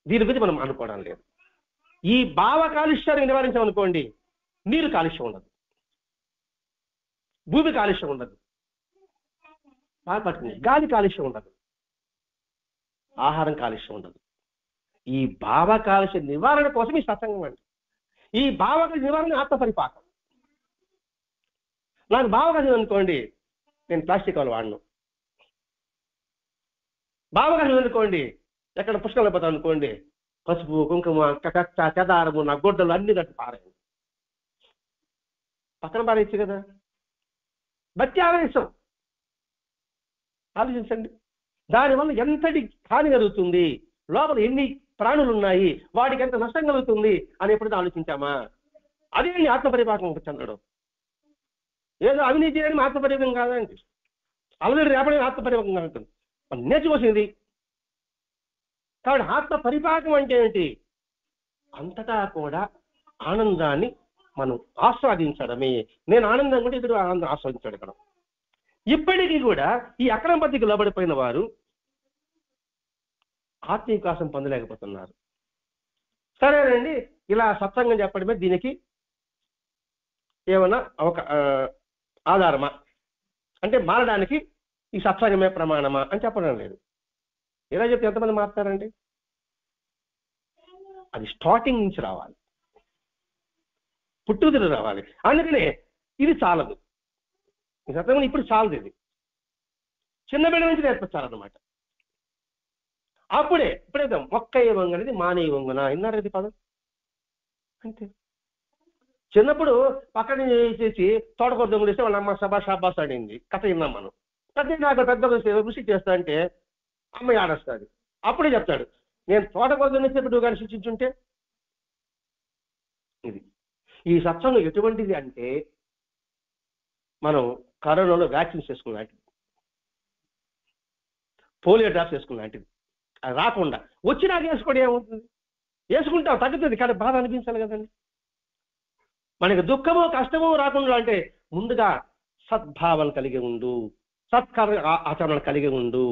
దీని గురించి మనం అనుకోవడం లేదు. ఈ భావ కాలుష్యాన్ని నివారించామనుకోండి, నీరు కాలుష్యం ఉండదు, భూమి కాలుష్యం ఉండదు, గాలి కాలుష్యం ఉండదు, ఆహారం కాలుష్యం ఉండదు. ఈ భావ కాలుష్య నివారణ కోసం ఈ సత్సంగం అండి. ఈ భావ నివారణ ఆత్మపరిపాకం. నాకు భావ కాలుష్యం అనుకోండి, నేను ప్లాస్టిక్ వాళ్ళు వాడను. భావ కాలుష్యం అనుకోండి, ఎక్కడ పుష్కరాలు పోతాం అనుకోండి, పసుపు కుంకుమ కచ్చ చెదారము నా గొడ్డలు అన్ని కట్టి పారాయండి, పక్కన పారేయచ్చు కదా. భక్తి ఆవేశం ఆలోచించండి, దానివల్ల ఎంతటి హాని జరుగుతుంది, లోపల ఎన్ని ప్రాణులు ఉన్నాయి, వాటికి ఎంత నష్టం కలుగుతుంది అని ఎప్పుడైతే ఆలోచించామా? అదే ఆత్మపరిపాకం చెందడం. ఏదో అవినీతి అని ఆత్మపరిపాకం కాదండి, అలవేరు రేపడే ఆత్మపరిపాకం కాదంటుంది, మనం నేర్చుకోసింది. కాబట్టి ఆత్మ పరిపాకం అంటే ఏంటి? అంతటా కూడా ఆనందాన్ని మనం ఆస్వాదించడమే. నేను ఆనందం కూడా ఇద్దరు ఆనందం ఆస్వాదించాడు ఇక్కడ. ఇప్పటికీ కూడా ఈ అక్రమ పద్ధతికి లోబడిపోయిన వారు ఆత్మీయకాసం పొందలేకపోతున్నారు. సరేనండి, ఇలా సత్సంగం చెప్పడమే దీనికి ఏమన్నా ఒక ఆధారమా అంటే మారడానికి ఈ సత్సంగమే ప్రమాణమా అని చెప్పడం లేదు. ఇలా చెప్తే ఎంతమంది మారుతారండి? అది స్టార్టింగ్ నుంచి రావాలి, పుట్టుదల రావాలి. అందుకనే ఇది చాలదు, ఈ సత్సంగం ఇప్పుడు చాలదు, ఇది చిన్న బిడ్డ నుంచి నేర్పించాలన్నమాట. అప్పుడే ఇప్పుడైతే మొక్క ఏ వంగనేది మానే వంగున విన్నారు అది పదం. అంతే, చిన్నప్పుడు పక్కన చేసి తోటకూర దొంగలు వేస్తే వాళ్ళ అమ్మ షాబాస్ ఆడింది, కథ విన్నాం మనం. పెద్ద రుచి చేస్తా అంటే అమ్మాయి ఆడేస్తుంది. అప్పుడే చెప్తాడు, నేను తోటకూర దొంగ కానీ శిక్షించుంటే. ఇది ఈ సత్సంగం ఎటువంటిది అంటే మనం కరోనాలో వ్యాక్సిన్స్ వేసుకున్నలాంటిది, పోలియో డ్రాప్స్ వేసుకున్నలాంటిది. అది రాకుండా వచ్చినాక వేసుకోవడం ఏమవుతుంది? వేసుకుంటాం, తగ్గుతుంది, కానీ బాధ అనిపించాలి కదండి. మనకి దుఃఖము కష్టము రాకుండా అంటే ముందుగా సద్భావన కలిగి ఉండు, సత్కార ఆచరణ కలిగి ఉండు,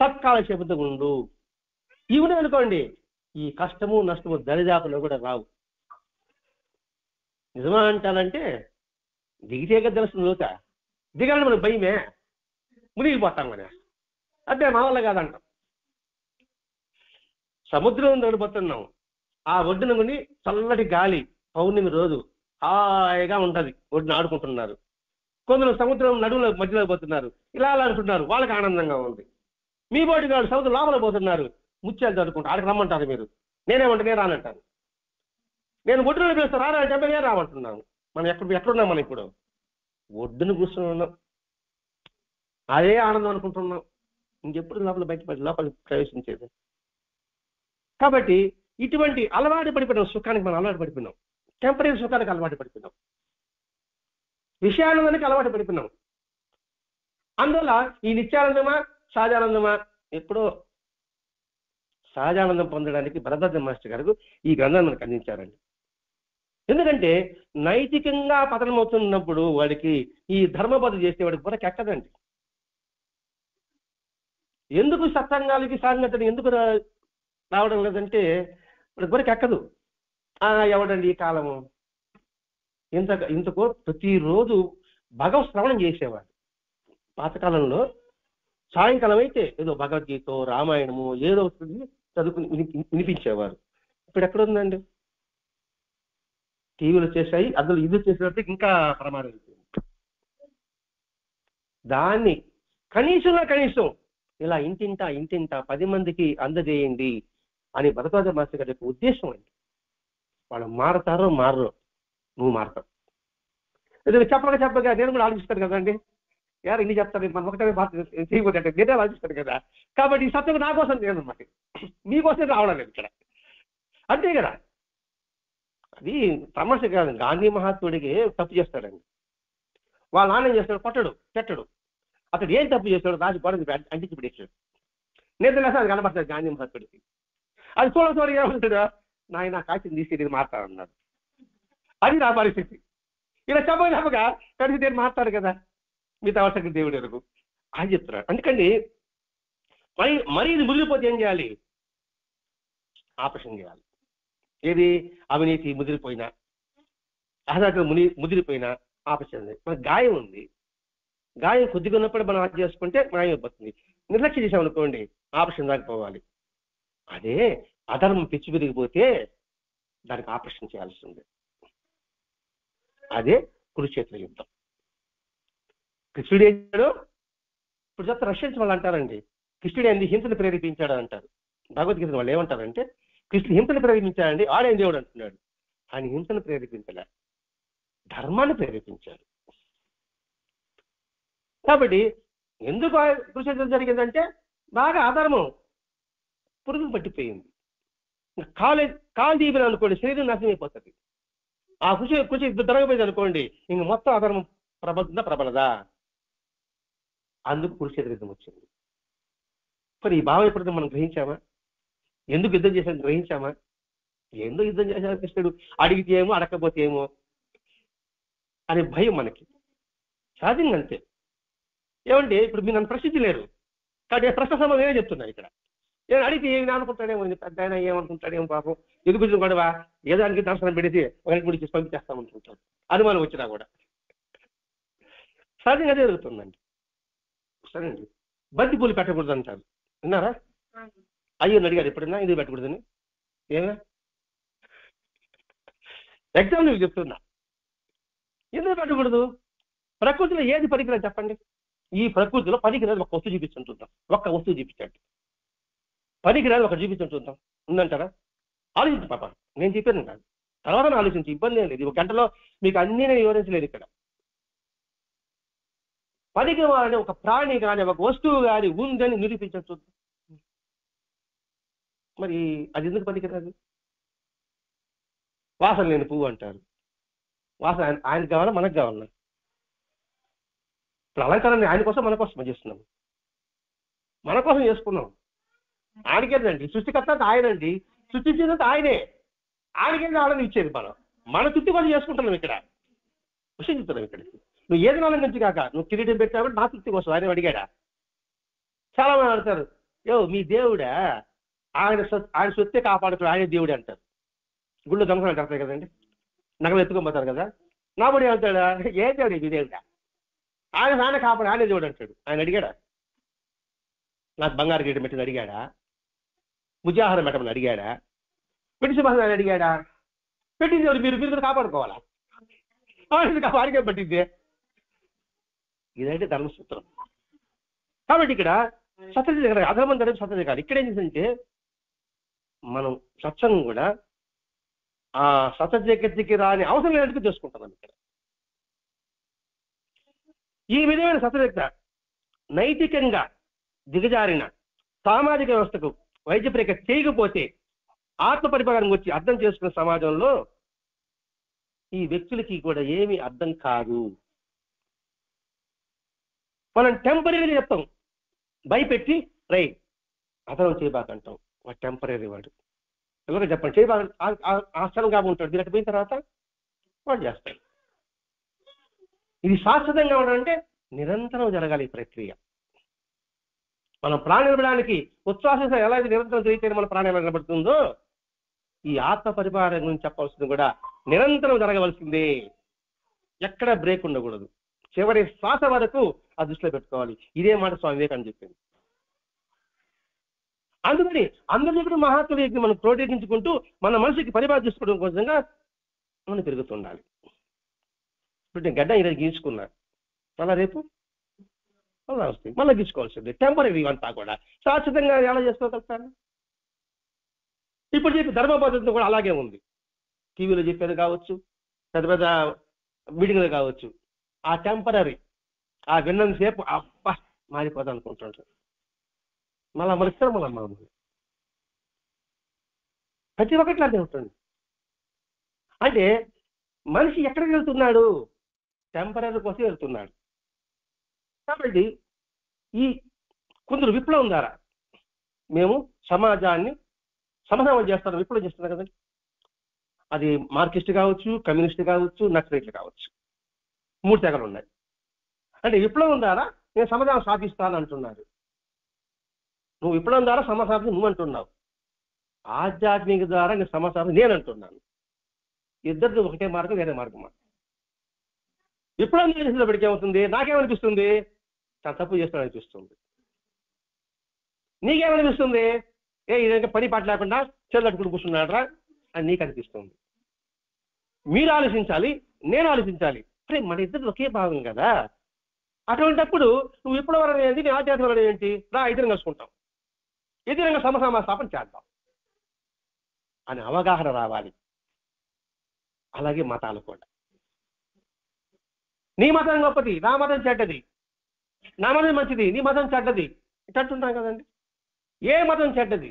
సత్కాల చెబుతూ ఉండు. ఇవి అనుకోండి, ఈ కష్టము నష్టము దరిదాపులో కూడా రావు. నిజమా అంటానంటే దిగితేగా తెలుస్తుంది లోత, దిగాలని మనకు భయమే, మునిగిపోతాం కదా. అదే మా వల్ల కాదంటాం. సముద్రం దొడిపోతున్నాం, ఆ ఒడ్డున కొని చల్లటి గాలి, పౌర్ణమి రోజు హాయిగా ఉంటది, ఒడ్డున ఆడుకుంటున్నారు. కొందరు సముద్రం నడువులో మధ్యలో పోతున్నారు, ఇలా అలా అంటున్నారు, వాళ్ళకి ఆనందంగా ఉంది. మీ బోటి వాళ్ళు సముద్రం లోపల పోతున్నారు, ముత్యాలు చదువుకుంటారు, ఆడికి రమ్మంటారు. మీరు నేనేమంటే నేను రానంటాను. నేను ఒడ్డున పిలుస్తాను, రాని చెప్పి నేను రామంటున్నాను. మనం ఎక్కడున్నాం? మనం ఇప్పుడు ఒడ్డును కూర్చొని ఉన్నాం, అదే ఆనందం అనుకుంటున్నాం. ఇంకెప్పుడు లోపల ప్రవేశించేది. కాబట్టి ఇటువంటి అలవాటు పడిపోయినాం, సుఖానికి మనం అలవాటు పడిపోయినాం, టెంపరీ సుఖానికి అలవాటు పడిపోయినాం, విషయానందానికి అలవాటు పడిపోయినాం. అందువల్ల ఈ నిత్యానందమా సహజానందమా? ఎప్పుడో సహజానందం పొందడానికి భరద్వాజ మాస్టర్ గారు ఈ గ్రంథాన్ని మనకు అందించారండి. ఎందుకంటే నైతికంగా పతనమవుతున్నప్పుడు వాడికి ఈ ధర్మబోధ చేసే వాడికి బుర్రకు ఎక్కదండి. ఎందుకు సత్సంగాలకి సాంగత్యం ఎందుకు రావడం లేదంటే వాడికి బుర్రకు ఎక్కదు. ఎవడండి ఈ కాలము ఇంతకు ప్రతిరోజు భగవత్ శ్రవణం చేసేవాడు. పాతకాలంలో సాయంకాలం అయితే ఏదో భగవద్గీత రామాయణము ఏదో చదువుకుని వినిపించేవారు. ఇప్పుడు ఎక్కడుందండి? టీవీలు వచ్చేసాయి, అందులో ఇది వచ్చేసినట్టు ఇంకా ప్రమాదం అయిపోయింది. దాన్ని కనీసం ఇలా ఇంటింట 10 మందికి అందజేయండి అని భరద్వాజ మాస్టర్ గారి యొక్క ఉద్దేశం అండి. వాళ్ళు మారతారో మారో, నువ్వు మారతావు. ఇది చెప్పగా నేను కూడా ఆలోచిస్తాను కదండి. ఎవరు ఇన్ని చెప్తారు, మనం ఒకటే చేయకపోతే నేనే ఆలోచిస్తాను కదా. కాబట్టి ఈ సత్యం నా కోసం లేదు అన్నమాట, మీకోసం రావడం లేదు ఇక్కడ, అంతే కదా. అది సమస్య కాదు. గాంధీ మహాత్ముడికి తప్పు చేస్తాడండి, వాళ్ళ నాన్న ఏం చేస్తాడు, పెట్టడు. అతడు ఏం తప్పు చేస్తాడు, రాజు గొడవ అంటించి పెట్టాడు. నిద్ర అది కనబడతాడు గాంధీ మహాత్ముడికి. అది చూడ ఏమంటాడు, నాయన కాల్చింది తీసి నేను మాట్లాడన్నాడు. అది నా పరిస్థితి. ఇలా చెప్పగా కలిసి నేను మాట్లాడు కదా, మిగతా అవసరం దేవుడు ఎరుగు అని చెప్తున్నాడు. అందుకని మరి ఇది ముదిరిపోతే ఏం చేయాలి? ఆపరేషన్ చేయాలి. ఏది? అవినీతి ముదిరిపోయినా, అహంకారం ముదిరిపోయినా ఆపరేషన్. మనకు గాయం ఉంది, గాయం కొద్దిగా ఉన్నప్పుడు మనం అది చేసుకుంటే మాయం అయిపోతుంది. నిర్లక్ష్యం చేసామనుకోండి, ఆపరేషన్ దాకపోవాలి. అదే అధర్మం పిచ్చి పెరిగిపోతే దానికి ఆపరేషన్ చేయాల్సి ఉంది. అదే కురుక్షేత్ర యుద్ధం. కృష్ణుడు ఏం చేశాడు? ఇప్పుడు చెప్తా రష్యన్స్ వాళ్ళు అంటారండి, కృష్ణుడు ఏంది హింసను ప్రేరేపించాడు అంటారు. భగవద్గీత వాళ్ళు ఏమంటారంటే కృష్ణుడు హింసను ప్రేరేపించాడండి, ఆడేం దేవుడు అంటున్నాడు. ఆయన హింసను ప్రేరేపించలే, ధర్మాన్ని ప్రేరేపించాడు. కాబట్టి ఎందుకు కురుక్షేత్రం జరిగిందంటే బాగా అధర్మం పురుగులు పట్టిపోయింది. కాలు దీపిన అనుకోండి శరీరం నాశనం అయిపోతుంది. ఆ కృషి జరగపోయింది అనుకోండి, ఇంక మొత్తం అధర్మం ప్రబలదా. అందుకు కురుక్షేత్ర యుద్ధం వచ్చింది. మరి ఈ భావం ఎప్పుడైతే మనం గ్రహించామా? ఎందుకు యుద్ధం చేశాను గ్రహించామా? ఎందుకు యుద్ధం చేశాను కృష్ణుడు, అడిగితే ఏమో అడగకపోతే ఏమో అనే భయం మనకి సహజంగా అంతే. ఏమంటే ఇప్పుడు మీరు నన్ను ప్రశ్నించలేరు కాబట్టి ప్రశ్న సమాధానం నేనే చెప్తున్నాను. ఇక్కడ నేను అడిగితే ఏమి అనుకుంటాడేమో, పెద్ద ఆయన ఏమనుకుంటాడేమో, పాపం ఎదుగుతుంది గొడవ, ఏదానికి దర్శనం పెడితే ఒకరికి గురించి పంపించేస్తామనుకుంటాడు. అనుమానం వచ్చినా కూడా సహజంగా అదే జరుగుతుందండి. సరేండి, బంతి పూలు పెట్టకూడదు అంటారు, విన్నారా? అయ్యో అడిగారు ఎప్పుడైనా ఇది పెట్టకూడదని? ఏమే ఎగ్జామ్ మీకు చెప్తున్నా, ఎందుకు పెట్టకూడదు? ప్రకృతిలో ఏది పనికిరాదు చెప్పండి. ఈ ప్రకృతిలో పనికిరాదు ఒక వస్తువు చూపించండి చూద్దాం. ఒక్క వస్తువు చూపించండి, పనికిరాదు ఒక చూపించండి చూద్దాం. ఉందంటారా? ఆలోచించు పాప, నేను చెప్పాను కాదు, తర్వాత ఆలోచించి, ఇబ్బంది ఏం లేదు. ఒక గంటలో మీకు అన్నీ నేను వివరించలేదు. ఇక్కడ పనికి వాడే ఒక ప్రాణి కానీ ఒక వస్తువు కానీ ఉందని నిరూపించండి చూద్దాం. మరి అది ఎందుకు పనికిరాదు? వాసన లేని పువ్వు అంటారు. వాసన ఆయనకు కావాలా మనకు కావాలా? ఇప్పుడు అలంకరణ ఆయన కోసం మన కోసం చేస్తున్నాం, మన కోసం చేసుకున్నాం. ఆయనకేదండి సృష్టికర్త, ఆయనండి సృష్టించినంత ఆయనే. ఆయనకేది ఆనందం ఇచ్చేది. మన తృప్తి కోసం చేసుకుంటున్నాం. ఇక్కడ విషయం చెప్తున్నాం. ఇక్కడ నువ్వు ఏది ఆనందించి కాక నువ్వు కిరీటం పెట్టావు నా తృప్తి కోసం ఆయన అడిగాడా? చాలా మంది అడుగుతారు, మీ దేవుడా, ఆయన సొత్తే కాపాడుతాడు, ఆయన దేవుడే అంటారు. గుళ్ళు దొంగలు జరుగుతాయి కదండి, నగలు ఎత్తుకోబోతారు కదా. నా బడి అంటాడా, ఏ దేవుడు మీ దేవుడా, ఆయన కాపాడు, ఆయనే దేవుడు అంటాడు. ఆయన అడిగాడా? నాకు బంగారు కిరీటం పెట్టింది అడిగాడా? ముజాహారం పెట్టమని అడిగాడా? పెట్టి సింహాసనం ఆయన అడిగాడా? పెట్టింది ఎవరు? మీరు కాపాడుకోవాలా? వారికే పట్టింది. ఇదంటే ధర్మసూత్రం. కాబట్టి ఇక్కడ సత్యజ కాదు, అధర్మం జరిగే సత్యజ కాదు. ఇక్కడ ఏం చేసిందంటే మనం సత్సంగం కూడా ఆ సత్యజగతికి రాని అవసరం లేనట్టు చేసుకుంటున్నాం. ఇక్కడ ఈ విధమైన సత్యజగత నైతికంగా దిగజారిన సామాజిక వ్యవస్థకు వైద్య పరీక్ష చేయకపోతే ఆత్మ పరిపాలనకు వచ్చి అర్థం చేసుకున్న సమాజంలో ఈ వ్యక్తులకి కూడా ఏమీ అర్థం కాదు. మనం టెంపరీగా చెప్తాం, భయపెట్టి అతను చేయబాకంటాం. వాడు టెంపరీ వాడు, ఎవరికి చెప్పండి చేయబా ఆశ్చర్యంగా ఉంటాడు. దీనికి పోయిన తర్వాత వాడు చేస్తాడు. ఇది శాశ్వతంగా ఉండాలంటే నిరంతరం జరగాలి ఈ ప్రక్రియ. మనం ప్రాణం నిలబడడానికి ఉచ్ఛ్వాస ఎలా నిరంతరం జరిగితే మన ప్రాణం ఎలా నిలబడుతుందో ఈ ఆత్మ పరిపాలన గురించి చెప్పవలసింది కూడా నిరంతరం జరగవలసిందే. ఎక్కడ బ్రేక్ ఉండకూడదు. చివరి శ్వాస వరకు ఆ దృష్టిలో పెట్టుకోవాలి. ఇదే మాట స్వామి వివేకానంద చెప్పింది. అందుకని అందరి దగ్గర మహాత్ముల యజ్ఞం మనం ప్రోటేకించుకుంటూ మన మనసుకి పరిపాలన చేసుకోవడం కోసంగా మనం పెరుగుతుండాలి. ఇప్పుడు నేను గడ్డ ఈరోజు గీసుకున్నా, మళ్ళా రేపు మళ్ళా వస్తుంది, మళ్ళీ గీసుకోవాల్సింది. టెంపరీ అంతా కూడా శాశ్వతంగా ఎలా చేసుకోగలుగుతాను? ఇప్పుడు చెప్పి ధర్మ పద్ధతి కూడా అలాగే ఉంది. టీవీలో చెప్పేది కావచ్చు, పెద్ద పెద్ద మీటింగ్లు కావచ్చు, ఆ టెంపరీ ఆ విన్నంతసేపు అబ్బా మారిపోతా అనుకుంటుంటారు. మళ్ళా మరిస్తారు, మళ్ళీ మామూలు ప్రతి ఒక్కటి అదే ఉంటుంది. అంటే మనిషి ఎక్కడికి వెళ్తున్నాడు? టెంపరీ కోసం వెళ్తున్నాడు. కాబట్టి ఈ కొందరు విప్లవం ద్వారా మేము సమాజాన్ని సమసమం చేస్తాం, విప్లవం చేస్తున్నాం కదండి. అది మార్క్సిస్ట్ కావచ్చు, కమ్యూనిస్ట్ కావచ్చు, నక్సలైట్లు కావచ్చు, 3 తెగలు ఉన్నాయి. అంటే విప్లవం ద్వారా నేను సమాధానం సాధిస్తాను అంటున్నారు. నువ్వు విప్లవం ద్వారా సమాధానం నువ్వు అంటున్నావు, ఆధ్యాత్మిక ద్వారా నేను సమాధానం నేను అంటున్నాను. ఇద్దరిది ఒకటే మార్గం, వేరే మార్గం. విప్లవం చేసినప్పటికీ ఏమవుతుంది? నాకేమనిపిస్తుంది? తను తప్పు చేస్తాను అనిపిస్తుంది. నీకేమనిపిస్తుంది? ఇదంటే పని పాట లేకుండా చెల్లట్టుకుని కూర్చున్నాడరా అని నీకు అనిపిస్తుంది. మీరు ఆలోచించాలి, నేను ఆలోచించాలి. అరే మన ఇద్దరు ఒకే భాగం కదా. అటువంటిప్పుడు నువ్వు విప్లవం అనేది నీ ఆధ్యాత్మికం ఏంటి? ఇద్దరం కలుసుకుంటాం. ఇది రంగ సమసమాస్థాపన చేద్దాం అని అవగాహన రావాలి. అలాగే మతాలు కూడా, నీ మతం గొప్పది, నా మతం చెడ్డది, నా మతం మంచిది, నీ మతం చెడ్డది ఇట్టుంటాం కదండి. ఏ మతం చెడ్డది,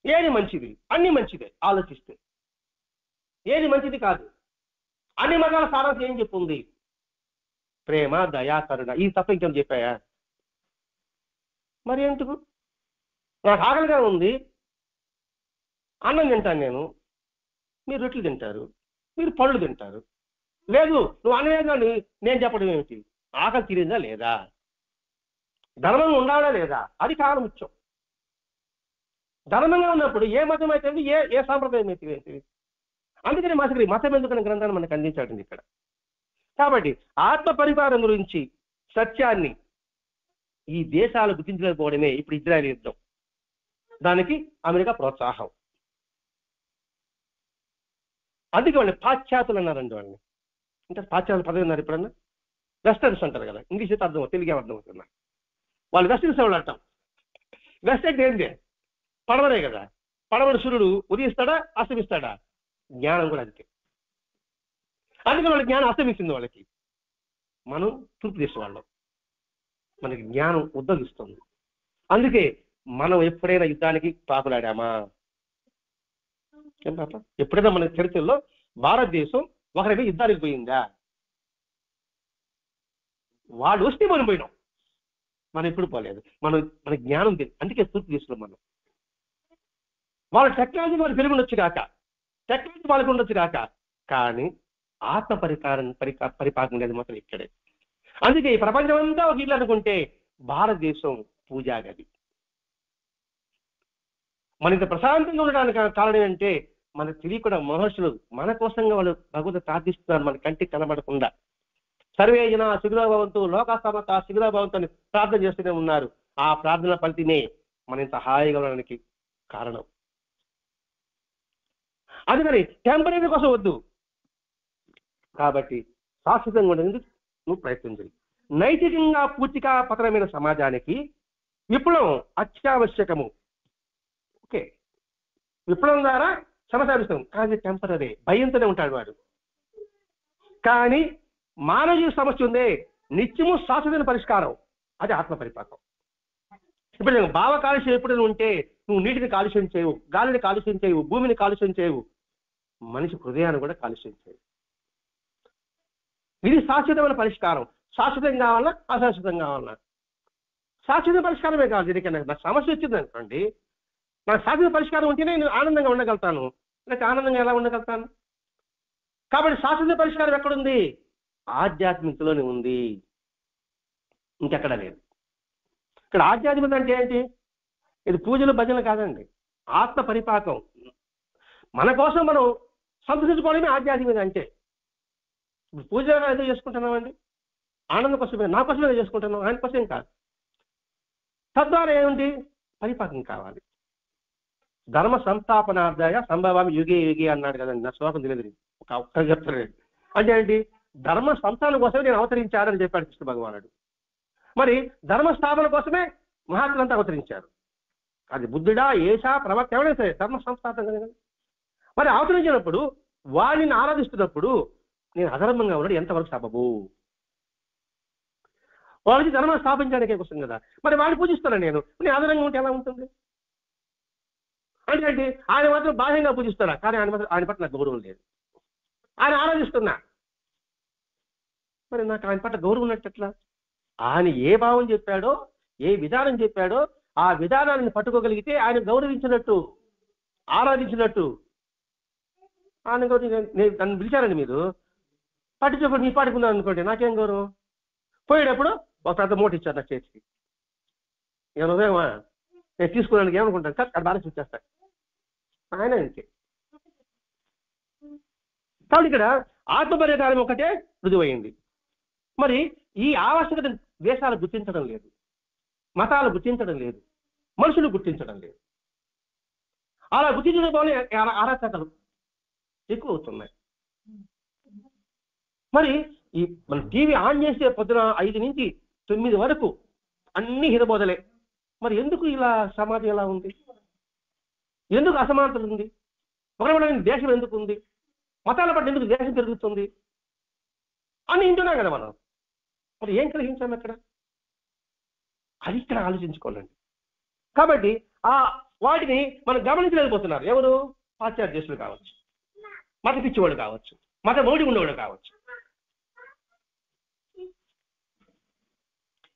ఏది మంచిది? అన్ని మంచిదే. ఆలోచిస్తే ఏది మంచిది కాదు. అన్ని మతాల సారాంశం ఏం చెప్పుంది? ప్రేమ, దయా, కరుణ. ఈ తప్ప ఇంకేం చెప్పాయా? మరి ఎందుకు? నాకు ఆకలిగా ఉంది, అన్నం తింటాను నేను, మీరు రొట్టెలు తింటారు, మీరు పళ్ళు తింటారు. లేదు నువ్వు అన్నవేదని నేను చెప్పడం ఏమిటి? ఆకలి తీరిందా లేదా? ధర్మంగా ఉండాలా లేదా? అది కారణం ముఖ్యం. ధర్మంగా ఉన్నప్పుడు ఏ మతం అయితే ఏ సాంప్రదాయం అయితే. అందుకని మతం ఎందుకని గ్రంథాన్ని మనకు అందించాడు ఇక్కడ. కాబట్టి ఆత్మ పరిపాలన గురించి సత్యాన్ని ఈ దేశాలు గుర్తించలేకపోవడమే ఇప్పుడు ఇజ్రాయెల్ యుద్ధం. దానికి అమెరికా ప్రోత్సాహం. అందుకే వాళ్ళని పాశ్చాత్యులు అన్నారండి. వాళ్ళని అంటే పాశ్చాత్య పదవి ఉన్నారు ఎప్పుడన్నా. వెస్టర్న్స్ అంటారు కదా, ఇంగ్లీష్ అయితే అర్థం, తెలుగు అర్థం అవుతున్నా. వాళ్ళు వెస్టర్న్స్ వాళ్ళు అంటాం. వెస్ట్ అంటే ఏంటి? పడవనే కదా. పడవడు సూర్యుడు ఉదయిస్తాడా అస్తమిస్తాడా? జ్ఞానం కూడా అంతే. అందుకే వాళ్ళకి జ్ఞానం అస్తమిస్తుంది. వాళ్ళకి మనం తూర్పు దేశం వాళ్ళం, మనకి జ్ఞానం ఉద్భవిస్తుంది. అందుకే మనం ఎప్పుడైనా యుద్ధానికి పాకులాడామా? ఏం పాప? ఎప్పుడైనా మన చరిత్రలో భారతదేశం ఒకరి యుద్ధానికి పోయిందా? వాళ్ళు వస్తే మనం పోయినాం, మనం ఎప్పుడు పోలేదు. మన జ్ఞానం అందుకే తూర్పు దేశంలో మనం. వాళ్ళ టెక్నాలజీ వాళ్ళు పెరుగుండొచ్చు కాక, టెక్నాలజీ వాళ్ళకు ఉండొచ్చు కాక, కానీ ఆత్మ పరిపాలన ఉండేది మాత్రం ఇక్కడే. అందుకే ఈ ప్రపంచం అంతా ఒక ఇల్లు అనుకుంటే భారతదేశం పూజాగది. మన ఇంత ప్రశాంతంగా ఉండడానికి కారణం అంటే మనకు తెలియకుండా మహర్షులు మన కోసంగా వాళ్ళు భగవంతుడు ప్రార్థిస్తున్నారు, మన కంటికి కనబడకుండా. సర్వే జన సుఖినో భవంతు లోకా సమస్తా సుఖినో భవంతు అని ప్రార్థన చేస్తూనే ఉన్నారు. ఆ ప్రార్థన ఫలితమే మన ఇంత హాయిగా ఉండడానికి కారణం. అందుకని టెంపరీ కోసం వద్దు. కాబట్టి శాశ్వతంగా ఉండేందుకు నువ్వు ప్రయత్నించాలి. నైతికంగా పూర్తిగా పతనమైన సమాజానికి విప్లవం అత్యావశ్యకము. ఓకే, విప్లవం ద్వారా సమస్యాభిస్తాం, కానీ టెంపరీ, భయంతోనే ఉంటాడు వాడు. కానీ మానవ సమస్య ఉందే నిత్యము శాశ్వతమైన పరిష్కారం, అది ఆత్మ పరిపాకం. ఇప్పుడు నేను భావ కాలుష్యం ఎప్పుడైనా ఉంటే నువ్వు నీటిని కాలుష్యం చేయవు, గాలిని కాలుష్యం చేయవు, భూమిని కాలుష్యం చేయవు, మనిషి హృదయాన్ని కూడా కాలుష్యం చేయవు. ఇది శాశ్వతమైన పరిష్కారం. శాశ్వతం కావాలన్నా అశాశ్వతం కావాలన్నా శాశ్వత పరిష్కారమే కావాలి. దీనికి నాకు సమస్య వచ్చింది అనుకోండి, నాకు శాశ్వత పరిష్కారం ఉంటేనే నేను ఆనందంగా ఉండగలుగుతాను, లేక ఆనందంగా ఎలా ఉండగలుగుతాను? కాబట్టి శాశ్వత పరిష్కారం ఎక్కడుంది? ఆధ్యాత్మికతలోనే ఉంది, ఇంకెక్కడ లేదు. ఇక్కడ ఆధ్యాత్మికత అంటే ఏంటి? ఇది పూజలు భజనలు కాదండి, ఆత్మ పరిపాకం. మన కోసం మనం సంతోషించుకోవడమే ఆధ్యాత్మికత అంటే. పూజలు ఏదో చేసుకుంటున్నామండి, ఆనందం కోసమే, నా కోసమే ఏదో చేసుకుంటున్నాం, ఆయన కోసం కాదు. తద్వారా ఏముంది? పరిపాకం కావాలి. ధర్మ సంస్థాపనార్థాయ సంభవామి యుగే యుగే అన్నాడు కదండి. నా శ్లోకం తెలియదు, ఒక్క చెప్తాను. అంటే ఏంటి? ధర్మ సంస్థానం కోసమే నేను అవతరించారని చెప్పాడు కృష్ణ భగవానుడు. మరి ధర్మ స్థాపన కోసమే మహాత్ములంతా అవతరించారు. అది బుద్ధుడా, ఏషా, ప్రవక్త ఎవరైనా సరే ధర్మ సంస్థాపన కదా. మరి అవతరించినప్పుడు వాడిని ఆరాధిస్తున్నప్పుడు నేను అధర్మంగా ఉన్నాడు ఎంతవరకు సబబు? వాళ్ళకి ధర్మం స్థాపించడానికే కోసం కదా. మరి వాడిని పూజిస్తాను నేను అధర్మంగా ఉంటే ఎలా ఉంటుంది? అంటే ఆయన మాత్రం బాహ్యంగా పూజిస్తారా, కానీ ఆయన పట్ల నాకు గౌరవం లేదు. ఆయన ఆరాధిస్తున్నా, మరి నాకు ఆయన పట్ల గౌరవం ఉన్నట్టు ఎట్లా? ఆయన ఏ భావం చెప్పాడో, ఏ విధానం చెప్పాడో ఆ విధానాన్ని పట్టుకోగలిగితే ఆయన గౌరవించినట్టు, ఆరాధించినట్టు. ఆయన నన్ను పిలిచారండి, మీరు పట్టించేప్పుడు నీ పాటుకున్నాను అనుకోండి, నాకేం గౌరవం? పోయేటప్పుడు ఒక పెద్ద మూట ఇచ్చారు నా చేతికి, నేను ఉదయమా నేను తీసుకున్నానికి ఏమనుకుంటాను, అక్కడ బాగా చూసేస్తాను. ఆయన అంతే. కాబట్టి ఇక్కడ ఆత్మపరిపాలన ఒకటే రుజువైంది. మరి ఈ ఆవశ్యకత దేశాలు గుర్తించడం లేదు, మతాలు గుర్తించడం లేదు, మనుషులు గుర్తించడం లేదు. అలా గుర్తించడం వల్ల అరాచకాలు ఎక్కువ అవుతున్నాయి. మరి ఈ మన టీవీ ఆన్ చేసే పొద్దున 5 నుంచి 9 వరకు అన్ని హితబోధలే. మరి ఎందుకు ఇలా సమాజం ఎలా ఉంది? ఎందుకు అసమానతలు ఉంది? ఒకరి దేశం ఎందుకు ఉంది? మతాల పట్ల ఎందుకు దేశం పెరుగుతుంది అని వింటున్నాం కదా మనం. మరి ఏం గ్రహించాం అక్కడ? అది ఇక్కడ ఆలోచించుకోవాలండి. కాబట్టి వాటిని మనం గమనించలేకపోతున్నారు. ఎవరు? పాశ్చాత్య దేశులు కావచ్చు, మత పిచ్చివాడు కావచ్చు, మత మోడి ఉండేవాడు కావచ్చు.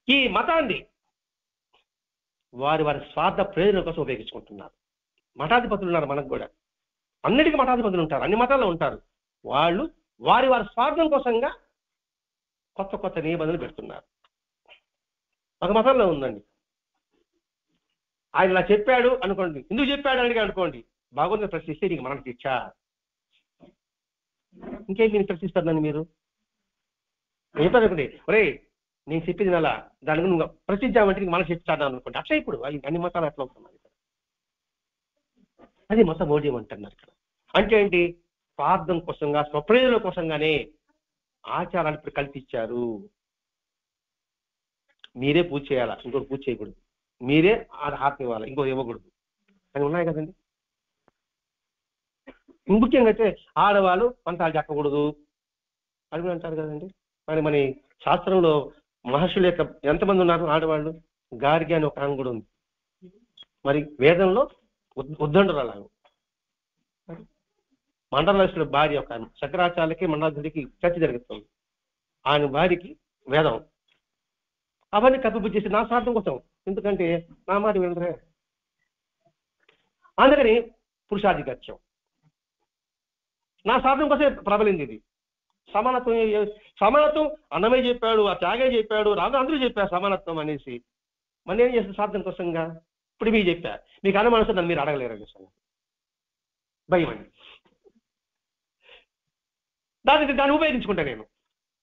ఈ మతాన్ని వారి స్వార్థ ప్రయోజనం కోసం ఉపయోగించుకుంటున్నారు. మఠాధిపతులు ఉన్నారు మనకు కూడా, అన్నిటికీ మఠాధిపతులు ఉంటారు, అన్ని మతాల్లో ఉంటారు. వాళ్ళు వారి స్వార్థం కోసంగా కొత్త కొత్త నిబంధనలు పెడుతున్నారు. ఒక మతంలో ఉందండి, ఆయన ఇలా చెప్పాడు అనుకోండి, ఎందుకు చెప్పాడు అని అనుకోండి, భగవంతుని ప్రశ్నిస్తే నీకు మనకు ఇచ్చా, ఇంకేం మీరు ప్రశ్నిస్తారని మీరు చెప్పారు అనుకోండి, ఒరే నేను చెప్పింది అలా దాని గురించి ప్రశ్నించామంటే నీకు మనసు ఇచ్చాను అనుకోండి. అట్లా ఇప్పుడు అన్ని మతాలు అట్లా అవుతున్నారు. అది మత మోడ్యం అంటున్నారు ఇక్కడ. అంటే ఏంటి? స్వార్థం కోసంగా, స్వప్రయోజనం కోసంగానే ఆచారాలు ఇప్పుడు కల్పించారు. మీరే పూజ చేయాలా, ఇంకోటి పూజ చేయకూడదు, మీరే హారతి ఇవ్వాలి, ఇంకోటి ఇవ్వకూడదు అని ఉన్నాయి కదండి. ముఖ్యంగా అయితే ఆడవాళ్ళు మంత్రాలు చెప్పకూడదు అని కూడా అంటారు కదండి. మరి మన శాస్త్రంలో మహర్షుల యొక్క ఎంతమంది ఉన్నారు ఆడవాళ్ళు? గార్గి అని ఒక ఆమె కూడా ఉంది. మరి వేదంలో ఉద్దండరాలు, మండలాసుల భార్య ఒక ఆమె, శంకరాచార్యకి మండలాసుడికి చర్చ జరుగుతుంది. ఆయన భార్యకి వేదం అవన్నీ కప్పిపుచ్చేసి నా స్వార్థం కోసం, ఎందుకంటే నా మాట వినరే. అందుకని పురుషాధిపత్యం నా స్వార్థం కోసమే ప్రబలింది. ఇది సమానత్వం అన్నమే చెప్పాడు, ఆ త్యాగే చెప్పాడు, రాదు అందరూ చెప్పారు సమానత్వం అనేసి. మళ్ళీ ఏం చేస్తుంది స్వార్థం కోసంగా? ఇప్పుడు మీరు చెప్పారు, మీకు అనుమానం నన్ను మీరు అడగలేరు భయం అండి. దాన్ని ఉపయోగించుకుంటా నేను.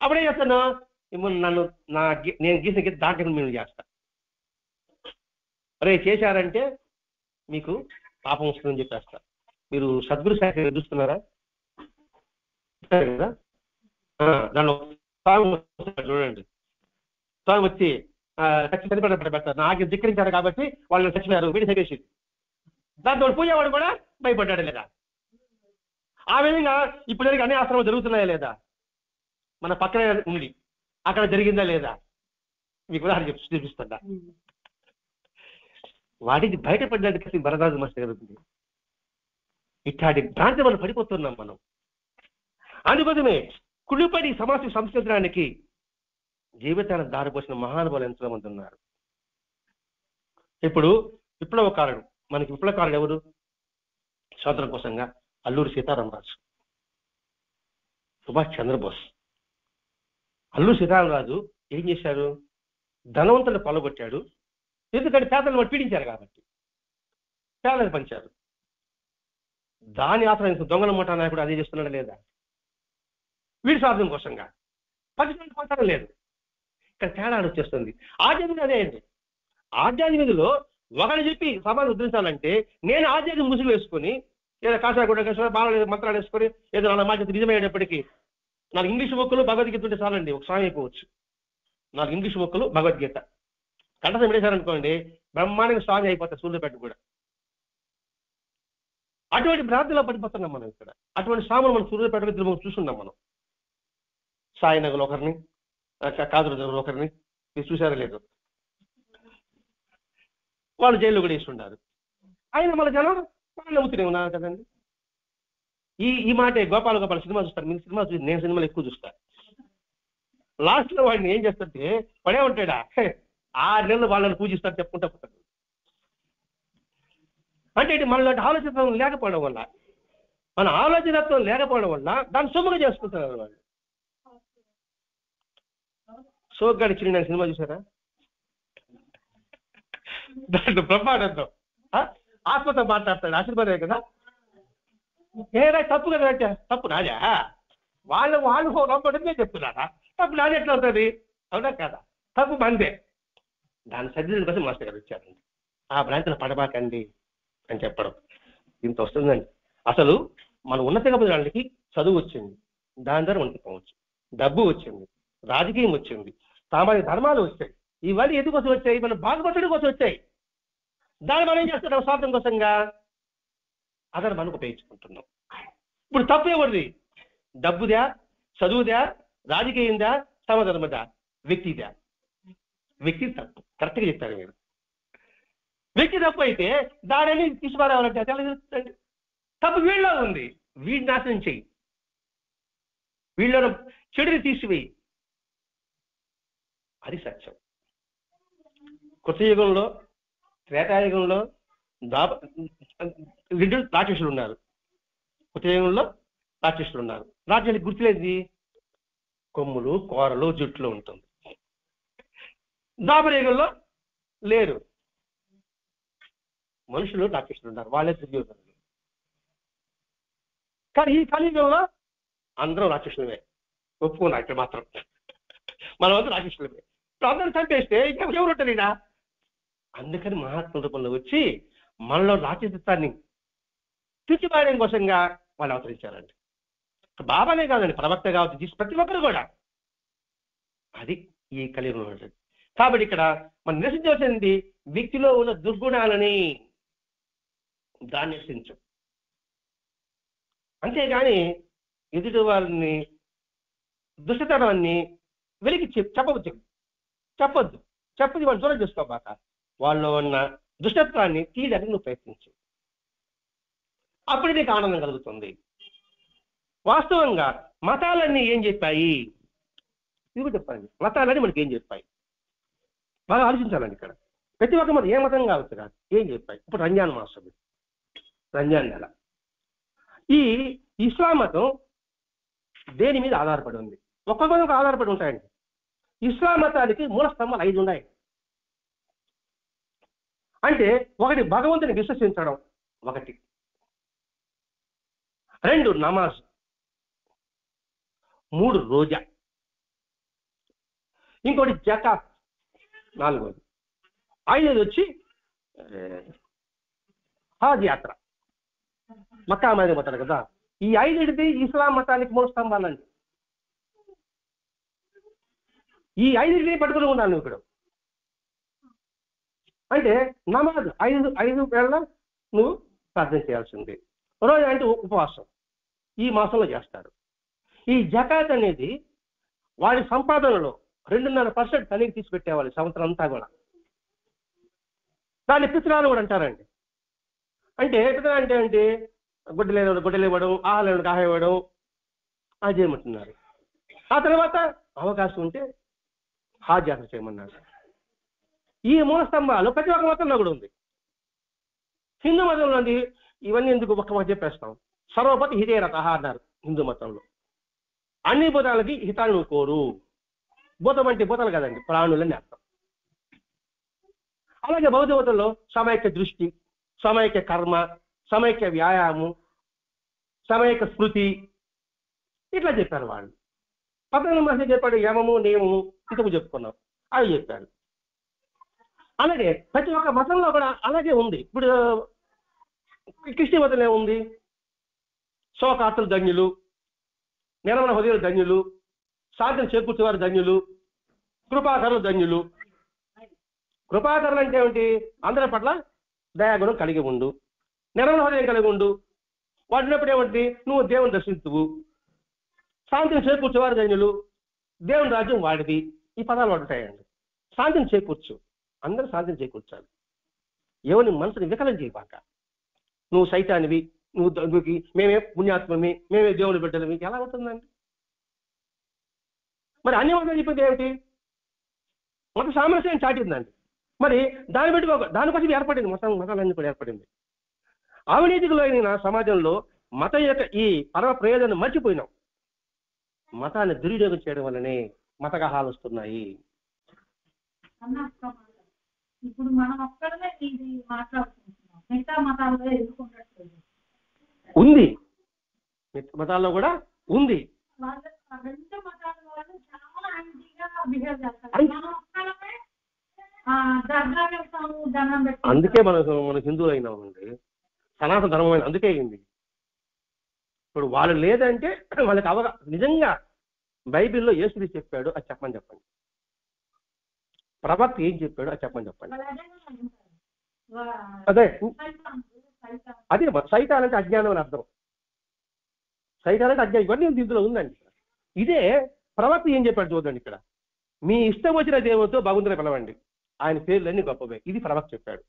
అప్పుడేం చేస్తాను, నన్ను నేను గీసిన గీత దాంట్లో మీరు చేస్తా. అరే చేశారంటే మీకు పాపం వస్తుందని చెప్పేస్తా. మీరు సద్గురు శాఖ చూస్తున్నారా? కదా దానిలో చూడండి, స్వామి వచ్చి చచ్చిపోయి పెడతారు, నాకు ధిక్కరించారు కాబట్టి వాళ్ళు చచ్చిపోయారు, వీడి సగేసి. దాంతో పూజేవాడు కూడా భయపడ్డాడు లేదా? ఆ విధంగా ఇప్పుడు అన్ని ఆశ్రమాలు జరుగుతున్నాయా లేదా? మన పక్కనే ఉంది, అక్కడ జరిగిందా లేదా? మీకు ఉదాహరణ చూపిస్తుందా? వాటికి బయటపడడానికి భరద్వాజ మాస్టర్ జరుగుతుంది. ఇట్లాంటి భ్రాంతి మనం పడిపోతున్నాం మనం. అందుకోసమే కుళ్ళుపడి సమాజం సంస్కరించడానికి జీవితాన్ని దారిపోసిన మహానుభావులు ఎంతోమంది ఉన్నారు. ఇప్పుడు విప్లవకారుడు, మనకి విప్లవకారుడు ఎవరు? స్వాతంత్రం కోసంగా అల్లూరి సీతారామరాజు, సుభాష్ చంద్రబోస్. అల్లూరి సీతారామరాజు ఏం చేశారు? ధనవంతులను పొలగొట్టాడు, ఎందుకంటే పేదలను వాడు పీడించారు కాబట్టి పేదలను పంచారు. దాని ఆశ్రయించిన దొంగల ముఠా నాయకుడు అదే చేస్తున్నాడు లేదా? వీడి స్వార్థం కోసంగా పంచడానికి పంచడం లేదు. ఇక్కడ తేడా వచ్చేస్తుంది. ఆధ్యాత్మిక అదే అండి. ఆధ్యాత్మికలో ఒకటి చెప్పి సమాజం ఉద్ధరించాలంటే నేను ఆధ్యాత్మిక ముసుగు వేసుకొని ఏదో కాసాయ బాగా మంత్రాలు వేసుకొని ఏదో నా మాట నిజమయ్యేటప్పటికీ 4 ఇంగ్లీష్ మొక్కలు భగవద్గీత ఉంటే చాలండి, ఒక స్వామి అయిపోవచ్చు. 4 ఇంగ్లీష్ మొక్కలు భగవద్గీత కంఠసం పెట్టేశారనుకోండి, బ్రహ్మాండంగా స్వామి అయిపోతారు. సూర్యపేట కూడా అటువంటి భ్రాంతిలో పడిపోతున్నాం మనం. ఇక్కడ అటువంటి స్వాములు మనం సూర్యపేట చూస్తున్నాం మనం. సాయినగర్లో ఒకరిని, కాదురు ఒకరిని మీరు చూసారా లేదు? వాళ్ళు జైల్లో కూడా వేసుకుంటారు. అయినా మన జనం వాళ్ళు నమ్ముతూనే ఉన్నారు కదండి. ఈ మాటే గోపాల సినిమా చూస్తారు. మీరు సినిమా చూసి, నేను సినిమాలు ఎక్కువ చూస్తాను. లాస్ట్ లో వాడిని ఏం చేస్తుంటే పడే ఉంటాడా, 6 నెలలు వాళ్ళని పూజిస్తారు చెప్పుకుంటా పోతాడు. అంటే మనలో ఆలోచనత్వం లేకపోవడం వల్ల, మన ఆలోచనత్వం లేకపోవడం వల్ల దాన్ని సొమ్ముగా చేసుకుంటున్నారు వాళ్ళు. సోగ్గాడి చిన్న సినిమా చూసారా? దాంట్లో బ్రహ్మానందం ఆత్మతో మాట్లాడతాడు, ఆశీర్వాదే కదా. ఏదా తప్పు కదా, తప్పు నాదే, వాళ్ళు నమ్మడమే చెప్తున్నారా? తప్పు నాది ఎట్లా అవుతుంది? అవునా కదా? తప్పు మందే. దాన్ని సర్దించడం కోసం మాస్టర్ గారు వచ్చారండి. ఆ భ్రాంతిని పడబాకండి అని చెప్పడం ఇంత వస్తుందండి. అసలు మనం ఉన్నతంగా పొందడానికి చదువు వచ్చింది, దాని ద్వారా మనకి పోవచ్చు. డబ్బు వచ్చింది, రాజకీయం వచ్చింది, సామాజిక ధర్మాలు వచ్చాయి. ఇవన్నీ ఎందుకోసం వచ్చాయి? మన బాగుపడడం కోసం వచ్చాయి. దాన్ని మనం ఏం చేస్తున్నాం? స్వార్థం కోసంగా అతను మనకు ఉపయోగించుకుంటున్నాం. ఇప్పుడు తప్పు ఎవరిది? డబ్బుదా, చదువుదా, రాజకీయందా, సమధర్మదా, వ్యక్తిదా? వ్యక్తి తప్పు. కరెక్ట్గా చెప్పారు మీరు. వ్యక్తి తప్పు అయితే దానిని తీసుకురావాలంటే అది ఎలా జరుగుతుందండి? తప్పు వీళ్ళలో ఉంది, వీడిని నాశనం చెయ్యి, వీళ్ళలో చెడుని తీసివేయి. అది సత్యం. కృతయుగంలో, త్రేతాయుగంలో రెండు రాక్షసులు ఉన్నారు. కృతయుగంలో రాక్షసులు ఉన్నారు. రాజ్యానికి గుర్తులేంది? కొమ్ములు, కూరలు, జుట్లు ఉంటుంది. ద్వాపరయుగంలో లేరు, మనుషులు రాక్షసులు ఉన్నారు, వాళ్ళే దుర్యోధనులు. కానీ ఈ కలియుగంలో అందరం రాక్షసులమే. ఒప్పుకున్నా ఇక్కడ మాత్రం మనమంతా రాక్షసులమే. ఇప్పుడు అందరూ చంపేస్తే ఎవరు ఉంటారు? అందుకని మహాత్మ రూపంలో వచ్చి మనలో రాక్షసత్వాన్ని తీర్చిపాయడం కోసంగా వాళ్ళు అవతరించారండి. బాబానే కాదండి, ప్రవక్త కావచ్చు, ప్రతి ఒక్కరు కూడా. అది ఈ కలియుగంలో ఉంటుంది. కాబట్టి ఇక్కడ మనం నిరసించవలసింది వ్యక్తిలో ఉన్న దుర్గుణాలని, దాన్ని నిరసించం. అంతేగాని ఎదుటి వారిని దుష్టతనాన్ని వెలికి చెప్పవద్దు. చెప్పదు వాళ్ళు దూరం చేసుకోబాక. వాళ్ళలో ఉన్న దుష్టత్వాన్ని తీయడానికి నువ్వు ప్రయత్నించు. అప్పుడు నీకు ఆనందం కలుగుతుంది. వాస్తవంగా మతాలన్నీ ఏం చెప్పాయి? ఇది చెప్పండి. మతాలన్నీ మనకి ఏం చెప్పాయి? బాగా ఆలోచించాలండి. ఇక్కడ ప్రతి ఒక్క మతం, ఏ మతం కావచ్చు కాదు, ఏం చెప్పాయి? ఇప్పుడు రంజాన్ మాసం, రంజాన్ నెల. ఈ ఇస్లాం మతం దేని మీద ఆధారపడి ఉంది? ఒక్కొక్క మతం ఆధారపడి ఉంటాయండి. ఇస్లాం మతానికి మూల స్తంభాలు 5 ఉన్నాయి. అంటే ఒకటి భగవంతుని విశ్వసించడం, 1. 2 నమాజ్, 3 రోజా, ఇంకోటి జకాత్, 4. 5 వచ్చి హాజ్ యాత్ర, మక్కా మదీనా పోతారు కదా. ఈ 5 ఇస్లాం మతానికి మూల స్తంభాలండి. ఈ 5 పట్టుకుని ఉన్నాను ఇప్పుడు. అంటే నమాజ్ 5 వేళ నువ్వు ప్రార్థన చేయాల్సింది. రోజు అంటే ఉపవాసం ఈ మాసంలో చేస్తారు. ఈ జకాత్ అనేది వాడి సంపాదనలో 2.5% తనకి తీసి పెట్టేవాళ్ళు సంవత్సరం అంతా కూడా. దాన్ని పితరాలు కూడా అంటారండి. అంటే పితరా అంటే ఏంటి? గుడ్డలు ఇవ్వడం, ఆహారం ఇవ్వడం, అది చేయమంటున్నారు. ఆ తర్వాత అవకాశం ఉంటే హాజ్ యాత్ర చేయమన్నారు. ఈ మూల స్తంభాలు ప్రతి ఒక్క మతంలో కూడా ఉంది. హిందూ మతంలో ఇవన్నీ ఎందుకు ఒక్క చెప్పేస్తాం. సర్వపతి హితే రథ అన్నారు హిందూ మతంలో. అన్ని భూతాలకి హితాన్ని నువ్వు కోరు. భూతం అంటే భూతాలు కదండి, ప్రాణులని అర్థం. అలాగే బౌద్ధ మతంలో సమైక్య దృష్టి, సమైక్య కర్మ, సమైక్య వ్యాయామం, సమైక్య స్మృతి, ఇట్లా చెప్పారు వాళ్ళు. పతంజలి మహర్షి చెప్పాడు యమము నియమము, ఇంతకు చెప్పుకున్నాం, అవి చెప్పారు. అలాగే ప్రతి ఒక్క మతంలో కూడా అలాగే ఉంది. ఇప్పుడు క్రిస్టియన్ మతంలో ఏముంది? శోకార్తులు ధన్యులు, నిర్మల హృదయులు ధన్యులు, సాధ్యం చేకూర్చేవారు ధన్యులు, కృపాకరులు ధన్యులు. కృపాకరులు అంటే ఏమిటి? అందరి పట్ల దయాగుణం కలిగి ఉండు, నిర్మల హృదయం కలిగి ఉండు. వాడినప్పుడు ఏమిటి? నువ్వు దేవుని దర్శించువు. శాంతిని చేకూర్చేవారు ధన్యులు, దేవుని రాజ్యం వాడిది. ఈ పదాలు వాడుతాయండి. శాంతిని చేకూర్చు, అందరూ శాంతిని చేకూర్చాలి. ఎవరిని మనసుని వికలం చేయబాక. నువ్వు సైతానివి, నువ్వు మేమే పుణ్యాత్మమి, మేమే దేవుని బిడ్డలమి, ఎలా అవుతుందండి? మరి అన్ని మతాలు చెప్పింది ఏమిటి? మత సామరస్యం చాటిందండి. మరి దాన్ని బట్టి దానికోసం ఏర్పడింది మతాలన్నీ కూడా ఏర్పడింది. అవినీతికులైన సమాజంలో మతం యొక్క ఈ పరమ ప్రయోజనం మర్చిపోయినాం. మతాన్ని దుర్వినియోగం చేయడం వల్లనే మత కలహాలు వస్తున్నాయి. ఇప్పుడు మనం ఒక్కడమే ఇది మాట్లాడుకుంటున్నాం, మిగతా మతాల్లో ఎదుర్కొంటట్లేదు. ఉంది, మతాల్లో కూడా ఉంది. రెండు మతాల వాళ్ళు చాలా యాంటీగా బిహేవ్ చేస్తారు. మనం ఒక్కడమే దర్గా వెళ్తాము, దండం పెట్టి. అందుకే మన హిందువులు అయినామండి, సనాతన ధర్మమైన అందుకే అయింది. ఇప్పుడు వాళ్ళు లేదంటే వాళ్ళకి నిజంగా బైబిల్లో యేసు చెప్పాడు అది చెప్పండి. ప్రవక్త ఏం చెప్పాడు అది చెప్పండి. అదే అదే సైతాన్ అంటే అజ్ఞానం అని అర్థం. సైతాన్ అంటే అజ్ఞానం, ఇవన్నీ ఇందులో ఉందండి. ఇదే ప్రవక్త ఏం చెప్పాడు చూడండి ఇక్కడ, మీ ఇష్టం వచ్చిన దేవుడితో భగవంతుని పిలవండి, ఆయన పేర్లన్నీ గొప్పవే. ఇది ప్రవక్త చెప్పాడు.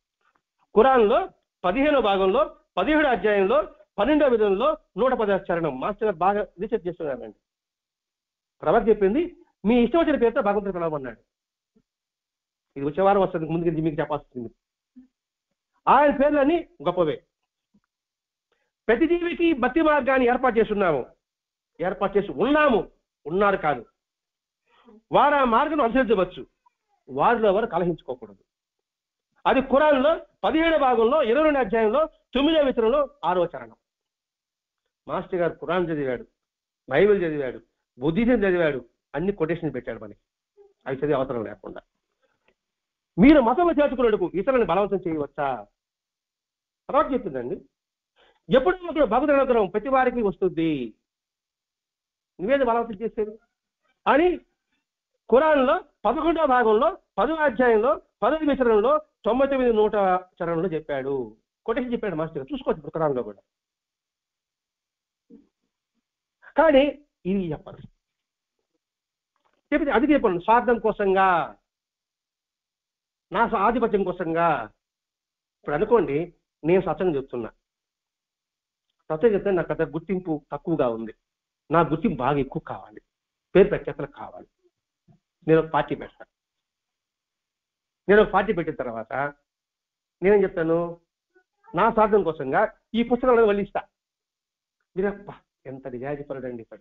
ఖురాన్లో 15వ భాగంలో 17వ అధ్యాయంలో 12వ విధంలో 110వ చరణం. మాస్టర్ గారు బాగా రీసెర్చ్ చేస్తున్నారండి. ప్రవక్త చెప్పింది మీ ఇష్టం వచ్చిన పేరుతో భగవంతుని పిలవమన్నాడు. ఇది వచ్చే వారం వస్తుంది, ముందుకు మీకు చెప్పాల్సింది. ఆయన పేర్లన్నీ గొప్పవే. ప్రతి జీవికి భక్తి మార్గాన్ని ఏర్పాటు చేసి ఉన్నారు కాదు. వారు ఆ మార్గం అనుసరించవచ్చు, వారిలో వారు కలహించుకోకూడదు. అది ఖురాన్లో 17వ భాగంలో 22వ అధ్యాయంలో 9వ వచనంలో 6వ చరణం. మాస్టర్ గారు ఖురాన్ చదివాడు, బైబిల్ చదివాడు, బుద్ధిజం చదివాడు, అన్ని కొటేషన్ పెట్టాడు మనకి. అవి చదివే అవసరం లేకుండా మీరు మతంలో చేర్చుకున్నట్టుకు ఇతరులను బలవంతం చేయవచ్చా? తర్వాత చెప్తుందండి, ఎప్పుడు ఒకడు భగవద్ అనుగ్రహం ప్రతి వారికి వస్తుంది, నువ్వేది బలవంతం చేసేది అని ఖురాన్లో 11వ భాగంలో 10వ అధ్యాయంలో 10వ వచనంలో 99 100వ చరణంలో చెప్పాడు. కొటేషన్ చెప్పాడు మాస్టర్. చూసుకోవచ్చు ఖురాన్లో కూడా. కానీ ఇది చెప్పరు. చెప్తే అది చెప్పండి, స్వార్థం కోసంగా, నా ఆధిపత్యం కోసంగా. ఇప్పుడు అనుకోండి, నేను సత్యంగా చెప్తున్నా, సత్యం చెప్తే నాకు అంత గుర్తింపు తక్కువగా ఉంది, నా గుర్తింపు బాగా ఎక్కువ కావాలి, పేరు ప్రఖ్యాతలకు కావాలి. నేను ఒక పార్టీ పెడతాను. నేను ఒక పార్టీ పెట్టిన తర్వాత నేనేం చెప్తాను, నా స్వార్థం కోసంగా ఈ పుస్తకాలను వల్లిస్తా. మీరు ఎంత నిజాయితీపరుడండి ఇక్కడ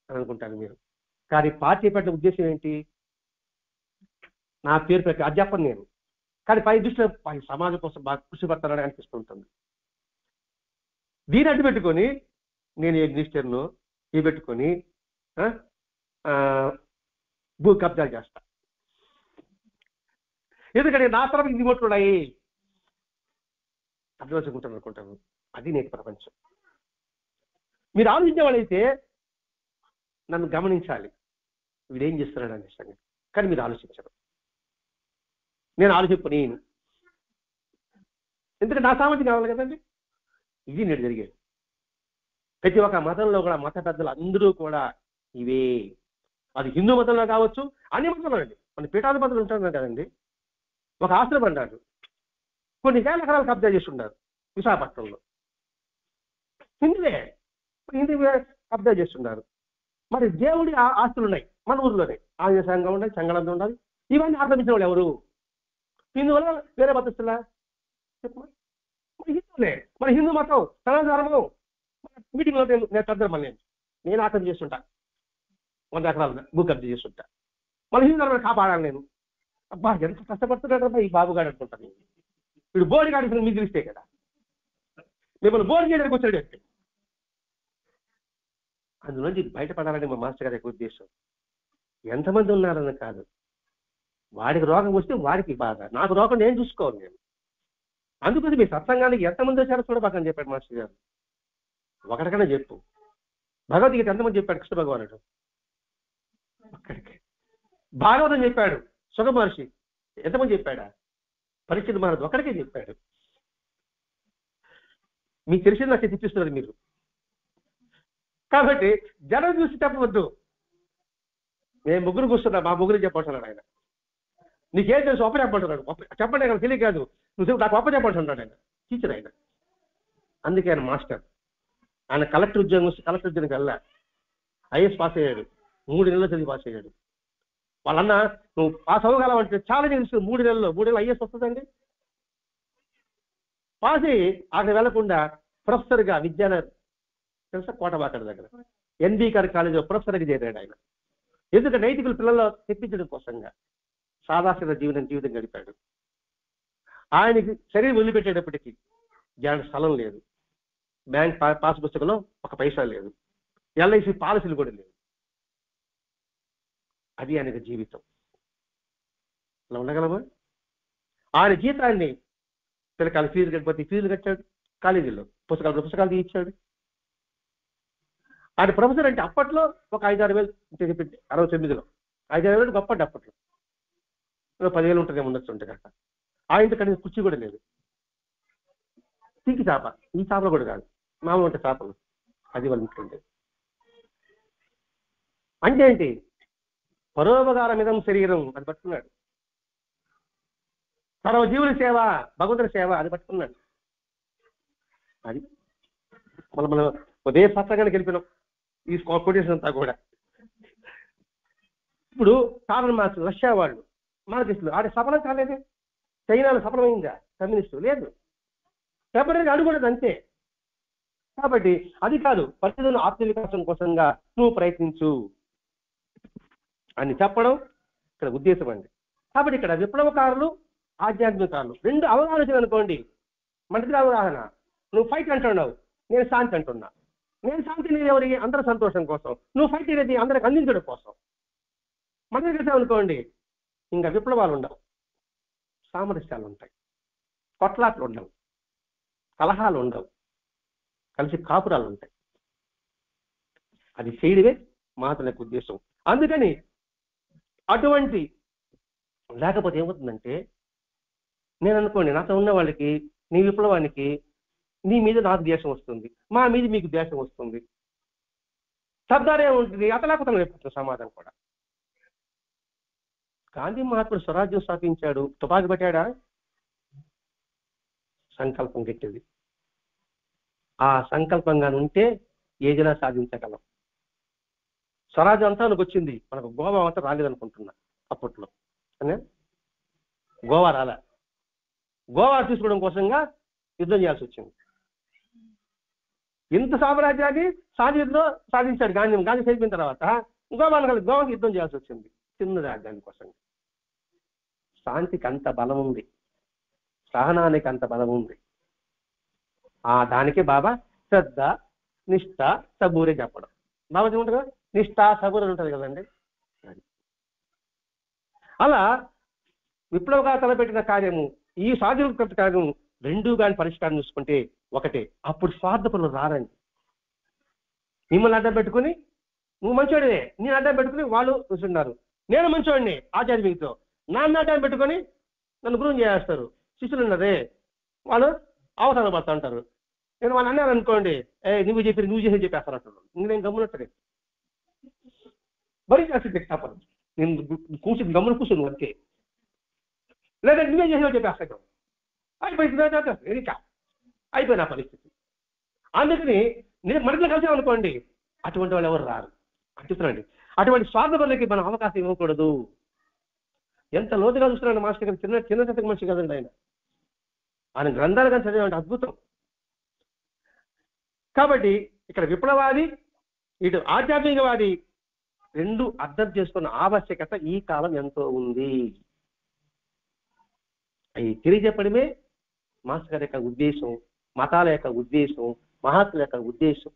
అని అనుకుంటాను మీరు. కానీ పార్టీ పెట్టిన ఉద్దేశం ఏంటి? నా పేరు ప్రఖ్యాత అది చెప్పను నేను, కానీ పై దృష్టిలో సమాజం కోసం బాగా కృషి పడతానని అనిపిస్తుంటుంది. దీని అడ్డు పెట్టుకొని నేను ఏ మినిస్టర్ను ఇవి పెట్టుకొని భూ కబ్జాలు చేస్తా. ఎందుకంటే నా తరఫు ఇది కొట్టున్నాయి అర్థం అనుకుంటాను. అది నేటి ప్రపంచం. మీరు ఆలోచించే వాళ్ళైతే నన్ను గమనించాలి, వీడేం చేస్తున్నాడు అనే సంగతి. కానీ మీరు ఆలోచించరు. నేను ఆలోచింపు ఎందుకంటే నా సామర్థ్యం కావాలి కదండి. ఇది నేడు జరిగేది. ప్రతి ఒక్క మతంలో కూడా మత పెద్దలు అందరూ కూడా ఇవే. అది హిందూ మతంలో కావచ్చు, అన్ని మతంలో అండి. మన పీఠాధిపతులు ఉంటున్నారు కదండి, ఒక ఆశ్రమం అన్నారు, కొన్ని వేల ఎకరాలు కబ్జా చేసి ఉన్నారు విశాఖపట్నంలో. హిందువే కబ్జా చేస్తున్నారు. మరి దేవుడి ఆస్తులు ఉన్నాయి మన ఊర్లోనే, ఆంజనేయ సంఘం ఉండాలి, సంఘంలో ఉండాలి. ఇవన్నీ ఆక్రమించిన వాళ్ళు ఎవరు? హిందువుల వేరే మతస్థులా? చెప్పమా. మరి హిందువులే, మరి హిందూ మతం సనాతనం మీటింగ్లో నేను తద్దరు నేను ఆక్రమణ చేస్తుంటా, 100 ఎకరాలు భూ కబ్జా చేస్తుంటా. మళ్ళీ హిందూ ధర్మాన్ని కాపాడాలి నేను. అబ్బా ఎంత కష్టపడుతున్నాడబ్బా ఈ బాబుగాడు అనుకుంటాను. వీడు బోర్డు గాడి మీకు తెలిస్తే కదా, మిమ్మల్ని బోర్డు చేయడానికి వచ్చాడు. అందులోంచి బయటపడాలని మా మాస్టర్ గారి యొక్క ఉద్దేశం. ఎంతమంది ఉన్నారని కాదు, వాడికి రోగం వస్తే వాడికి బాధ, నాకు రోగం నేను చూసుకోవాలి నేను. అందుకని మీ సత్సంగానికి ఎంతమంది వచ్చారో చూడబాకని చెప్పాడు మాస్టర్ గారు. ఒకటికన్నా చెప్పు. భగవద్గీత ఎంతమంది చెప్పాడు కృష్ణ భగవానుడు? ఒక్కడికి. భాగవతం చెప్పాడు సుగ మహర్షి, ఎంతమంది చెప్పాడా? పరీక్షిత్ మహారాజు ఒక్కడికే చెప్పాడు. మీకు తెలిసింది నాకు తెప్పిస్తున్నారు మీరు. కాబట్టి జనం చూసి చెప్పవద్దు. నేను ముగ్గురు కూర్చున్నా, మా ముగ్గురు చెప్పంటున్నాడు ఆయన. నీకేం తెలుసు ఒప్ప చెప్పంటున్నాడు. చెప్పండి ఆయన తెలియ కాదు, నువ్వు నాకు ఒప్ప చెప్పంటున్నాడు ఆయన. టీచర్ ఆయన. అందుకే ఆయన మాస్టర్. ఆయన కలెక్టర్ ఉద్యోగానికి వెళ్ళా, ఐఏఎస్ పాస్ అయ్యాడు. 3 నెలలు చదివి పాస్ అయ్యాడు. వాళ్ళన్నా నువ్వు పాస్ అవ్వగలవంటే చాలా తెలుసు. 3 నెలలు ఐఏఎస్ వస్తుందండి. పాస్ అయ్యి అక్కడ వెళ్లకుండా ప్రొఫెసర్గా విద్యానగర్ తెలుసా, కోటబాకర్ దగ్గర NB కాలేజీలో ప్రొఫెసర్గా చేరాడు ఆయన. ఎందుకంటే నైతికులు పిల్లల్లో తెప్పించడం కోసంగా సాదాసీద జీవితం గడిపాడు. ఆయనకి శరీరం వదిలిపెట్టేటప్పటికీ స్థలం లేదు, బ్యాంక్ పాస్ పుస్తకంలో 1 పైసా లేదు, LIC పాలసీలు కూడా లేవు. అది ఆయనకి జీవితం. అలా ఉండగలమా? ఆయన జీతాన్ని పిల్లకాయల ఫీజులు కట్టాడు, కాలేజీలో పుస్తకాలు తీయించాడు. ఆయన ప్రొఫెసర్ అంటే అప్పట్లో ఒక 5-6 వేలు 69లో 5-6 వేలు గొప్ప. అప్పట్లో 10,000 ఉంటుంది, ఉండొచ్చు ఉంటే కనుక. ఆ ఇంటి కనీసం కుర్చీ కూడా లేదు. తీకి చేప, ఈ చేపలు కూడా కాదు, మామూలు ఉంటే చేపలు, అది వాళ్ళ ఇంట్లో ఉండేది. అంటే ఏంటి? పరోపకార మిదం శరీరం, అది పట్టుకున్నాడు. సర్వజీవుల సేవ, భగవంతుని సేవ, అది పట్టుకున్నాడు. అది మనం ఉదయ సత్సంగానికి వెళ్ళిపోయినాం ఈ కొటేషన్ అంతా కూడా. ఇప్పుడు కారణ మాస్టర్ రష్యా వాళ్ళు మార్కిస్టులు ఆడ సఫలం కాలేదే. చైనాలో సఫలమైందా కమ్యూనిస్టు? లేదు. చెప్పడానికి అడుగుడదు అంతే. కాబట్టి అది కాదు, పరిస్థితులను ఆత్మ వికాసం కోసంగా నువ్వు ప్రయత్నించు అని చెప్పడం ఇక్కడ ఉద్దేశం అండి. కాబట్టి ఇక్కడ విప్లవకారులు, ఆధ్యాత్మికారులు రెండు అవగాహన అనుకోండి. మంత్రి అవగాహన, నువ్వు ఫైట్ అంటున్నావు, నేను శాంతి అంటున్నా. నేను శాంతి అనేది ఎవరికి? అందరి సంతోషం కోసం. నువ్వు ఫైట్ అనేది అందరికి అందించడం కోసం. మంత్రి కలిసావు అనుకోండి, ఇంకా విప్లవాలు ఉండవు, సామరస్యాలు ఉంటాయి, కొట్లాట్లు ఉండవు, కలహాలు ఉండవు, కలిసి కాపురాలు ఉంటాయి. అది చేయడమే మాత్రం ఉద్దేశం. అందుకని అటువంటి లేకపోతే ఏమవుతుందంటే, నేను అనుకోండి నాతో ఉన్న వాళ్ళకి, నీ విప్లవానికి నీ మీద నాకు ద్వేషం వస్తుంది, మా మీద మీకు ద్వేషం వస్తుంది, శబ్దాలు ఏముంటుంది, అతలాకుతలం అయిపోతుంది సమాజం కూడా. గాంధీ మహాత్ముడు స్వరాజ్యం స్థాపించాడు, తుపాకి పెట్టాడా? సంకల్పం గట్టింది. ఆ సంకల్పంగా ఉంటే ఏదైనా సాధించగలం. స్వరాజ్యం అంతా మనకు వచ్చింది, మనకు గోవా అంతా రాలేదనుకుంటున్నా అప్పట్లో. అనే గోవా రాలే, గోవా తీసుకోవడం కోసంగా యుద్ధం చేయాల్సి వచ్చింది. ఇంత సామ్రాజ్యాన్ని సాధించాడు గాంధీ. గాంధీ చనిపోయిన తర్వాత గోవాకి యుద్ధం చేయాల్సి వచ్చింది, చిన్న రాజ్యాన్ని కోసం. శాంతికి అంత బలం ఉంది, సహనానికి అంత బలం ఉంది. దానికే బాబా శ్రద్ధ, నిష్ఠ, సబూరే చెప్పడం. బాబా ఏముంటుంది? నిష్ఠ, సబూరే ఉంటుంది కదండి. అలా విప్లవగా తలపెట్టిన కార్యము, ఈ సాధికృత కార్యం రెండూ కానీ పరిష్కారం చూసుకుంటే ఒకటే. అప్పుడు స్వార్థపరులు రారండి. మిమ్మల్ని అడ్డం పెట్టుకుని నువ్వు మంచోడివే, నేను అడ్డం పెట్టుకుని వాళ్ళు కూర్చున్నారు. నేను మంచోడిని ఆధ్యాత్మికతో, నాన్న అడ్డం పెట్టుకొని నన్ను గురువు చేస్తారు. శిష్యులు ఉన్నారే వాళ్ళు అవసరం పడుతూ ఉంటారు. నేను వాళ్ళు అన్నారు అనుకోండి, నువ్వు చేసి చెప్పేస్తారు అంటారు. నేను గమ్మునట్టు మరి చేస్తే తప్పదు, నేను గమ్మున కూర్చుని అంతే. లేదా నువ్వే చేసినా చెప్పేస్తాను, అయిపోయిన పరిస్థితి. అందుకని నేను మరింత కలిసామనుకోండి, అటువంటి వాళ్ళు ఎవరు రారు చెప్తున్నాండి. అటువంటి స్వార్థపరులకి మనం అవకాశం ఇవ్వకూడదు. ఎంత లోతుగా చూస్తున్నాడు మాస్టర్ గారు, చిన్న చిన్న మనిషి కదండి ఆయన గ్రంథాలు కానీ చదివే అద్భుతం. కాబట్టి ఇక్కడ విప్లవాది, ఇటు ఆధ్యాత్మికవాది రెండు అర్థం చేసుకున్న ఆవశ్యకత ఈ కాలం ఎంతో ఉంది. అవి తెలియజెప్పడమే మాస్టర్ గారి యొక్క ఉద్దేశం, మతాల యొక్క ఉద్దేశం, మహాత్ముల యొక్క ఉద్దేశం.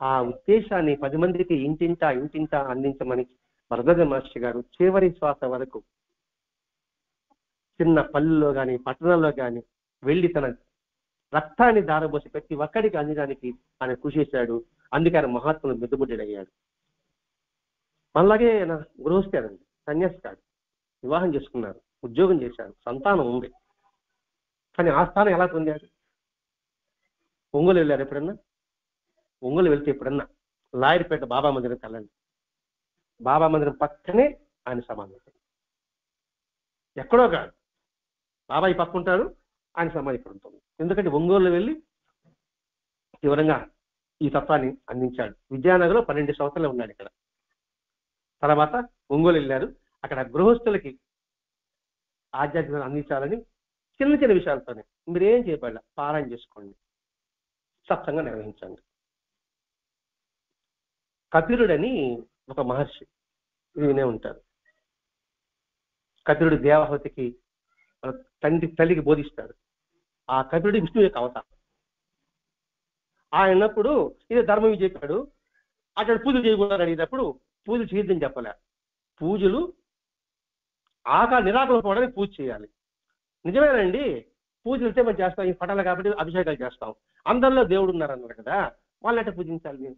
ఆ ఉద్దేశాన్ని 10 మందికి ఇంటింటా అందించమని వరదరాజ మాస్టర్ గారు చివరి శ్వాస వరకు చిన్న పల్లెల్లో కానీ పట్టణాల్లో కానీ వెళ్ళి తన రక్తాన్ని దారబోసి ప్రతి ఒక్కడికి అందడానికి ఆయన కృషి చేశాడు. అందుకే ఆయన మహాత్ములు మెద్దుబుడ్డయ్యాడు. అలాగే ఆయన గృహస్థానండి, సన్యాసి కాదు, వివాహం చేసుకున్నారు, ఉద్యోగం చేశాడు, సంతానం ఉంది. కానీ ఆ స్థానం ఎలా పొందాడు? ఒంగోలు వెళ్ళారు ఎప్పుడన్నా? ఒంగోలు వెళ్తే ఎప్పుడన్నా లాయర్పేట బాబా మందిరం వెళ్ళండి. బాబా మందిరం పక్కనే ఆయన సమాధి, ఎక్కడో కాదు, బాబాయి పక్కుంటారు, ఆయన సమాధి ఇక్కడ ఉంటుంది. ఎందుకంటే ఒంగోలు వెళ్ళి తీవ్రంగా ఈ తత్వాన్ని అందించాడు. విద్యానగర్లో 12 సంవత్సరాలు ఉన్నాడు ఇక్కడ. తర్వాత ఒంగోలు వెళ్ళారు, అక్కడ గృహస్థులకి ఆధ్యాత్మికత అందించాలని చిన్న చిన్న విషయాలతోనే మీరేం చేయబడాల, పారాయణ చేసుకోండి, సత్సంగా నిర్వహించండి. కపిలుడని ఒక మహర్షి, ఇది వినే ఉంటారు. కపిలుడు దేవహూతికి తల్లికి బోధిస్తాడు. ఆ కపిలుడు విష్ణువు యొక్క అవతారం. ఆయనప్పుడు ఇది ధర్మం చెప్పాడు. అక్కడ పూజలు చేయకూడదని అడిగినప్పుడు పూజలు చేయొద్దని చెప్పలే. పూజలు నిరాకరణ పోవడానికి పూజ చేయాలి. నిజమేనండి, పూజలు అయితే మనం చేస్తాం, ఈ పటాలు కాబట్టి అభిషేకాలు చేస్తాం. అందరిలో దేవుడు ఉన్నారన్నారు కదా, వాళ్ళంటే పూజించాలి. మేము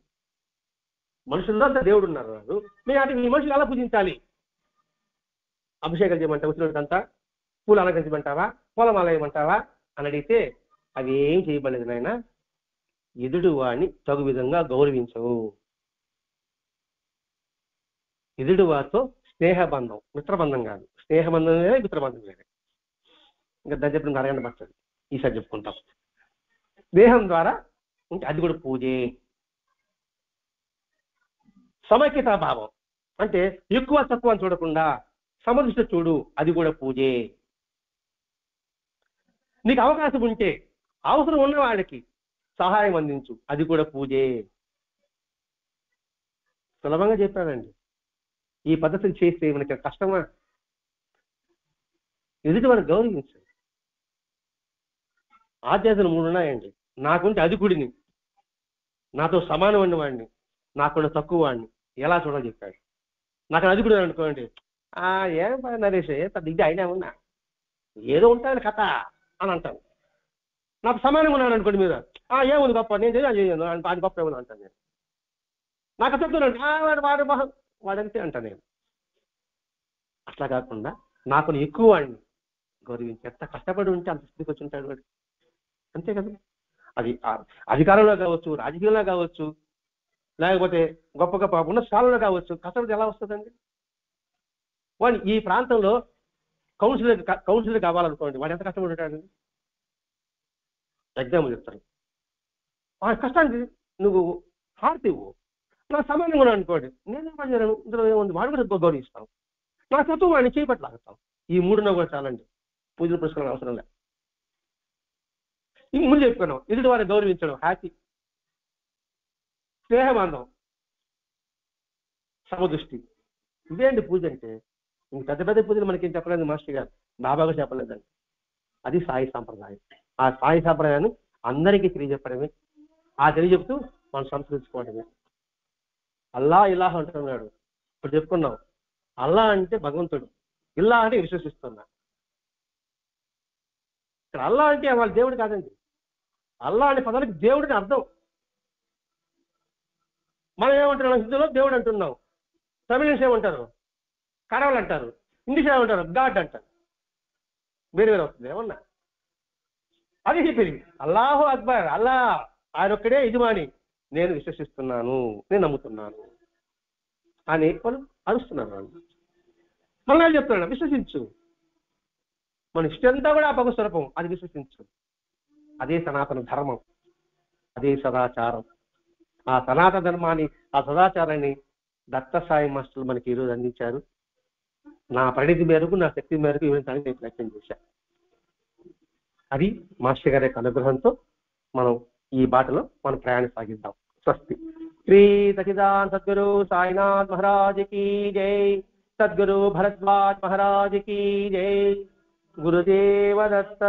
మనుషుల్లో అంతా దేవుడు ఉన్నారు మేము అంటే ఈ మనుషులు ఎలా పూజించాలి? అభిషేకాలు చేయమంటే వచ్చినదంతా పూలు అలంకరించమంటావా, పొలం అలయమంటావా అని అడిగితే అవి ఏం చేయబడలేదు నాయన. ఎదుడు వాడిని తగు విధంగా గౌరవించవు. ఎదుడు వారితో స్నేహబంధం, మిత్రబంధం కాదు. స్నేహబంధం వేరే, మిత్రబంధం వేరే. ఇంకా దాన్ని చెప్పిన అరగంట పడుతుంది, ఈసారి చెప్పుకుంటాం. స్నేహం ద్వారా ఉంటే అది కూడా పూజే. సమైక్యతా భావం అంటే ఎక్కువ తక్కువ అని చూడకుండా సమదృష్టి చూడు, అది కూడా పూజే. నీకు అవకాశం ఉంటే అవసరం ఉన్న వాళ్ళకి సహాయం అందించు, అది కూడా పూజే. సులభంగా చెప్పానండి. ఈ పద్ధతిని చేస్తే మనకి కష్టమా? ఎదుటి వాడిని గౌరవించు. ఆధ్యాత్మలు 3 ఉన్నాయండి. నాకుంటే అధికుడిని, నాతో సమానం ఉన్న వాడిని, నాకున్న తక్కువ వాడిని ఎలా చూడాలి చెప్పాడు. నాకు అధికుడు అనుకోండి, ఏం నరేష్ పెద్ద ఇది అయినా ఉన్నా ఏదో ఉంటాను కథ అని అంటాను. నాకు సమానంగా ఉన్నాను అనుకోండి మీద, ఏముంది గొప్ప, నేను చేయను అది గొప్ప ఏమన్నా అంటాను నేను. నాకు చెప్తున్నాను వాడు వాడంతే అంటాను నేను. అట్లా కాకుండా నాకు ఎక్కువ వాడిని గౌరవించి, ఎంత కష్టపడి ఉంటే అంత స్థితికి వచ్చి ఉంటాడు వాడు, అంతే కదా. అది అధికారంలో కావచ్చు, రాజకీయంలో కావచ్చు, లేకపోతే గొప్ప గొప్ప ఉన్న స్థానంలో కావచ్చు. కష్టపడి ఎలా వస్తుందండి? వాడు ఈ ప్రాంతంలో కౌన్సిలర్ కావాలనుకోండి, వాడు ఎంత కష్టపడి ఉంటాడండి. ఎగ్జాంపుల్ చెప్తాను, ఆ కష్టానికి నువ్వు హారతి ఇవ్వు. నాకు సమానంగా ఉన్నాను అనుకోండి, నేనే పనిచేయను, ఇందులో ఏముంది, వాడు కూడా గౌరవిస్తాం. నా తత్వం వాడిని చేపట్టి లాగుతాం. ఈ 3 కూడా చాలండి, పూజలు పురస్కారం అవసరం లేదు. ఇంక ముందు చెప్పుకున్నాం, ఎదుటి వారిని గౌరవించడం హ్యాపీ, స్నేహబంధం, సమదృష్టి. ఇవేంటి పూజ అంటే. ఇంక పెద్ద పెద్ద పూజలు మనకేం చెప్పలేదు మాస్టర్ గారు, బాబాగా చెప్పలేదండి. అది సాయి సాంప్రదాయం. ఆ సాయి సాంప్రదాయాన్ని అందరికీ తెలియజెప్పడమే, ఆ తెలియజెప్తూ మనం సంస్కరించుకోవడమే. అల్లా ఇలాహ అంటున్నాడు. ఇప్పుడు చెప్పుకున్నాం, అల్లా అంటే భగవంతుడు, ఇల్లా అంటే విశ్వసిస్తున్నా. ఇక్కడ అల్లా అంటే వాళ్ళ దేవుడు కాదండి. అల్లా అనే పదానికి దేవుడిని అర్థం. మనం ఏమంటున్నాం, హిందూలో దేవుడు అంటున్నాం, తమిళన్స్ ఏమంటారు కడవలు అంటారు, ఇంగ్లీష్ ఏమంటారు గాడ్ అంటారు. వేరు వేరు వస్తుంది ఏమన్నా. అది చెప్పింది అల్లాహు అక్బర్, అల్లా ఆయన ఒక్కడే యజమాని, నేను విశ్వసిస్తున్నాను, నేను నమ్ముతున్నాను అని వాళ్ళు అరుస్తున్నారు. వాళ్ళు మళ్ళీ చెప్తున్నాడు విశ్వసించు. మన ఇష్టంతా కూడా ఆ భగవత్ స్వరూపం, అది విశ్వసించు. అదే సనాతన ధర్మం, అదే సదాచారం. ఆ సనాతన ధర్మాన్ని, ఆ సదాచారాన్ని దత్త సాయి మాస్టర్లు మనకి ఈరోజు అందించారు. నా పరిణితి మేరకు, నా శక్తి మేరకు ఇవ్వడానికి నేను ప్రయత్నం చేశాను. అది మాస్టర్ గారి యొక్క అనుగ్రహంతో మనం ఈ బాటలో మనం ప్రయాణం సాగిద్దాం. స్వస్తి. శ్రీ సచిదానంద సద్గురు సాయినాథ్ మహారాజ్ की जय, सद्गुरु भरद्वाज महाराज की जय, गुरुदेव दत्त।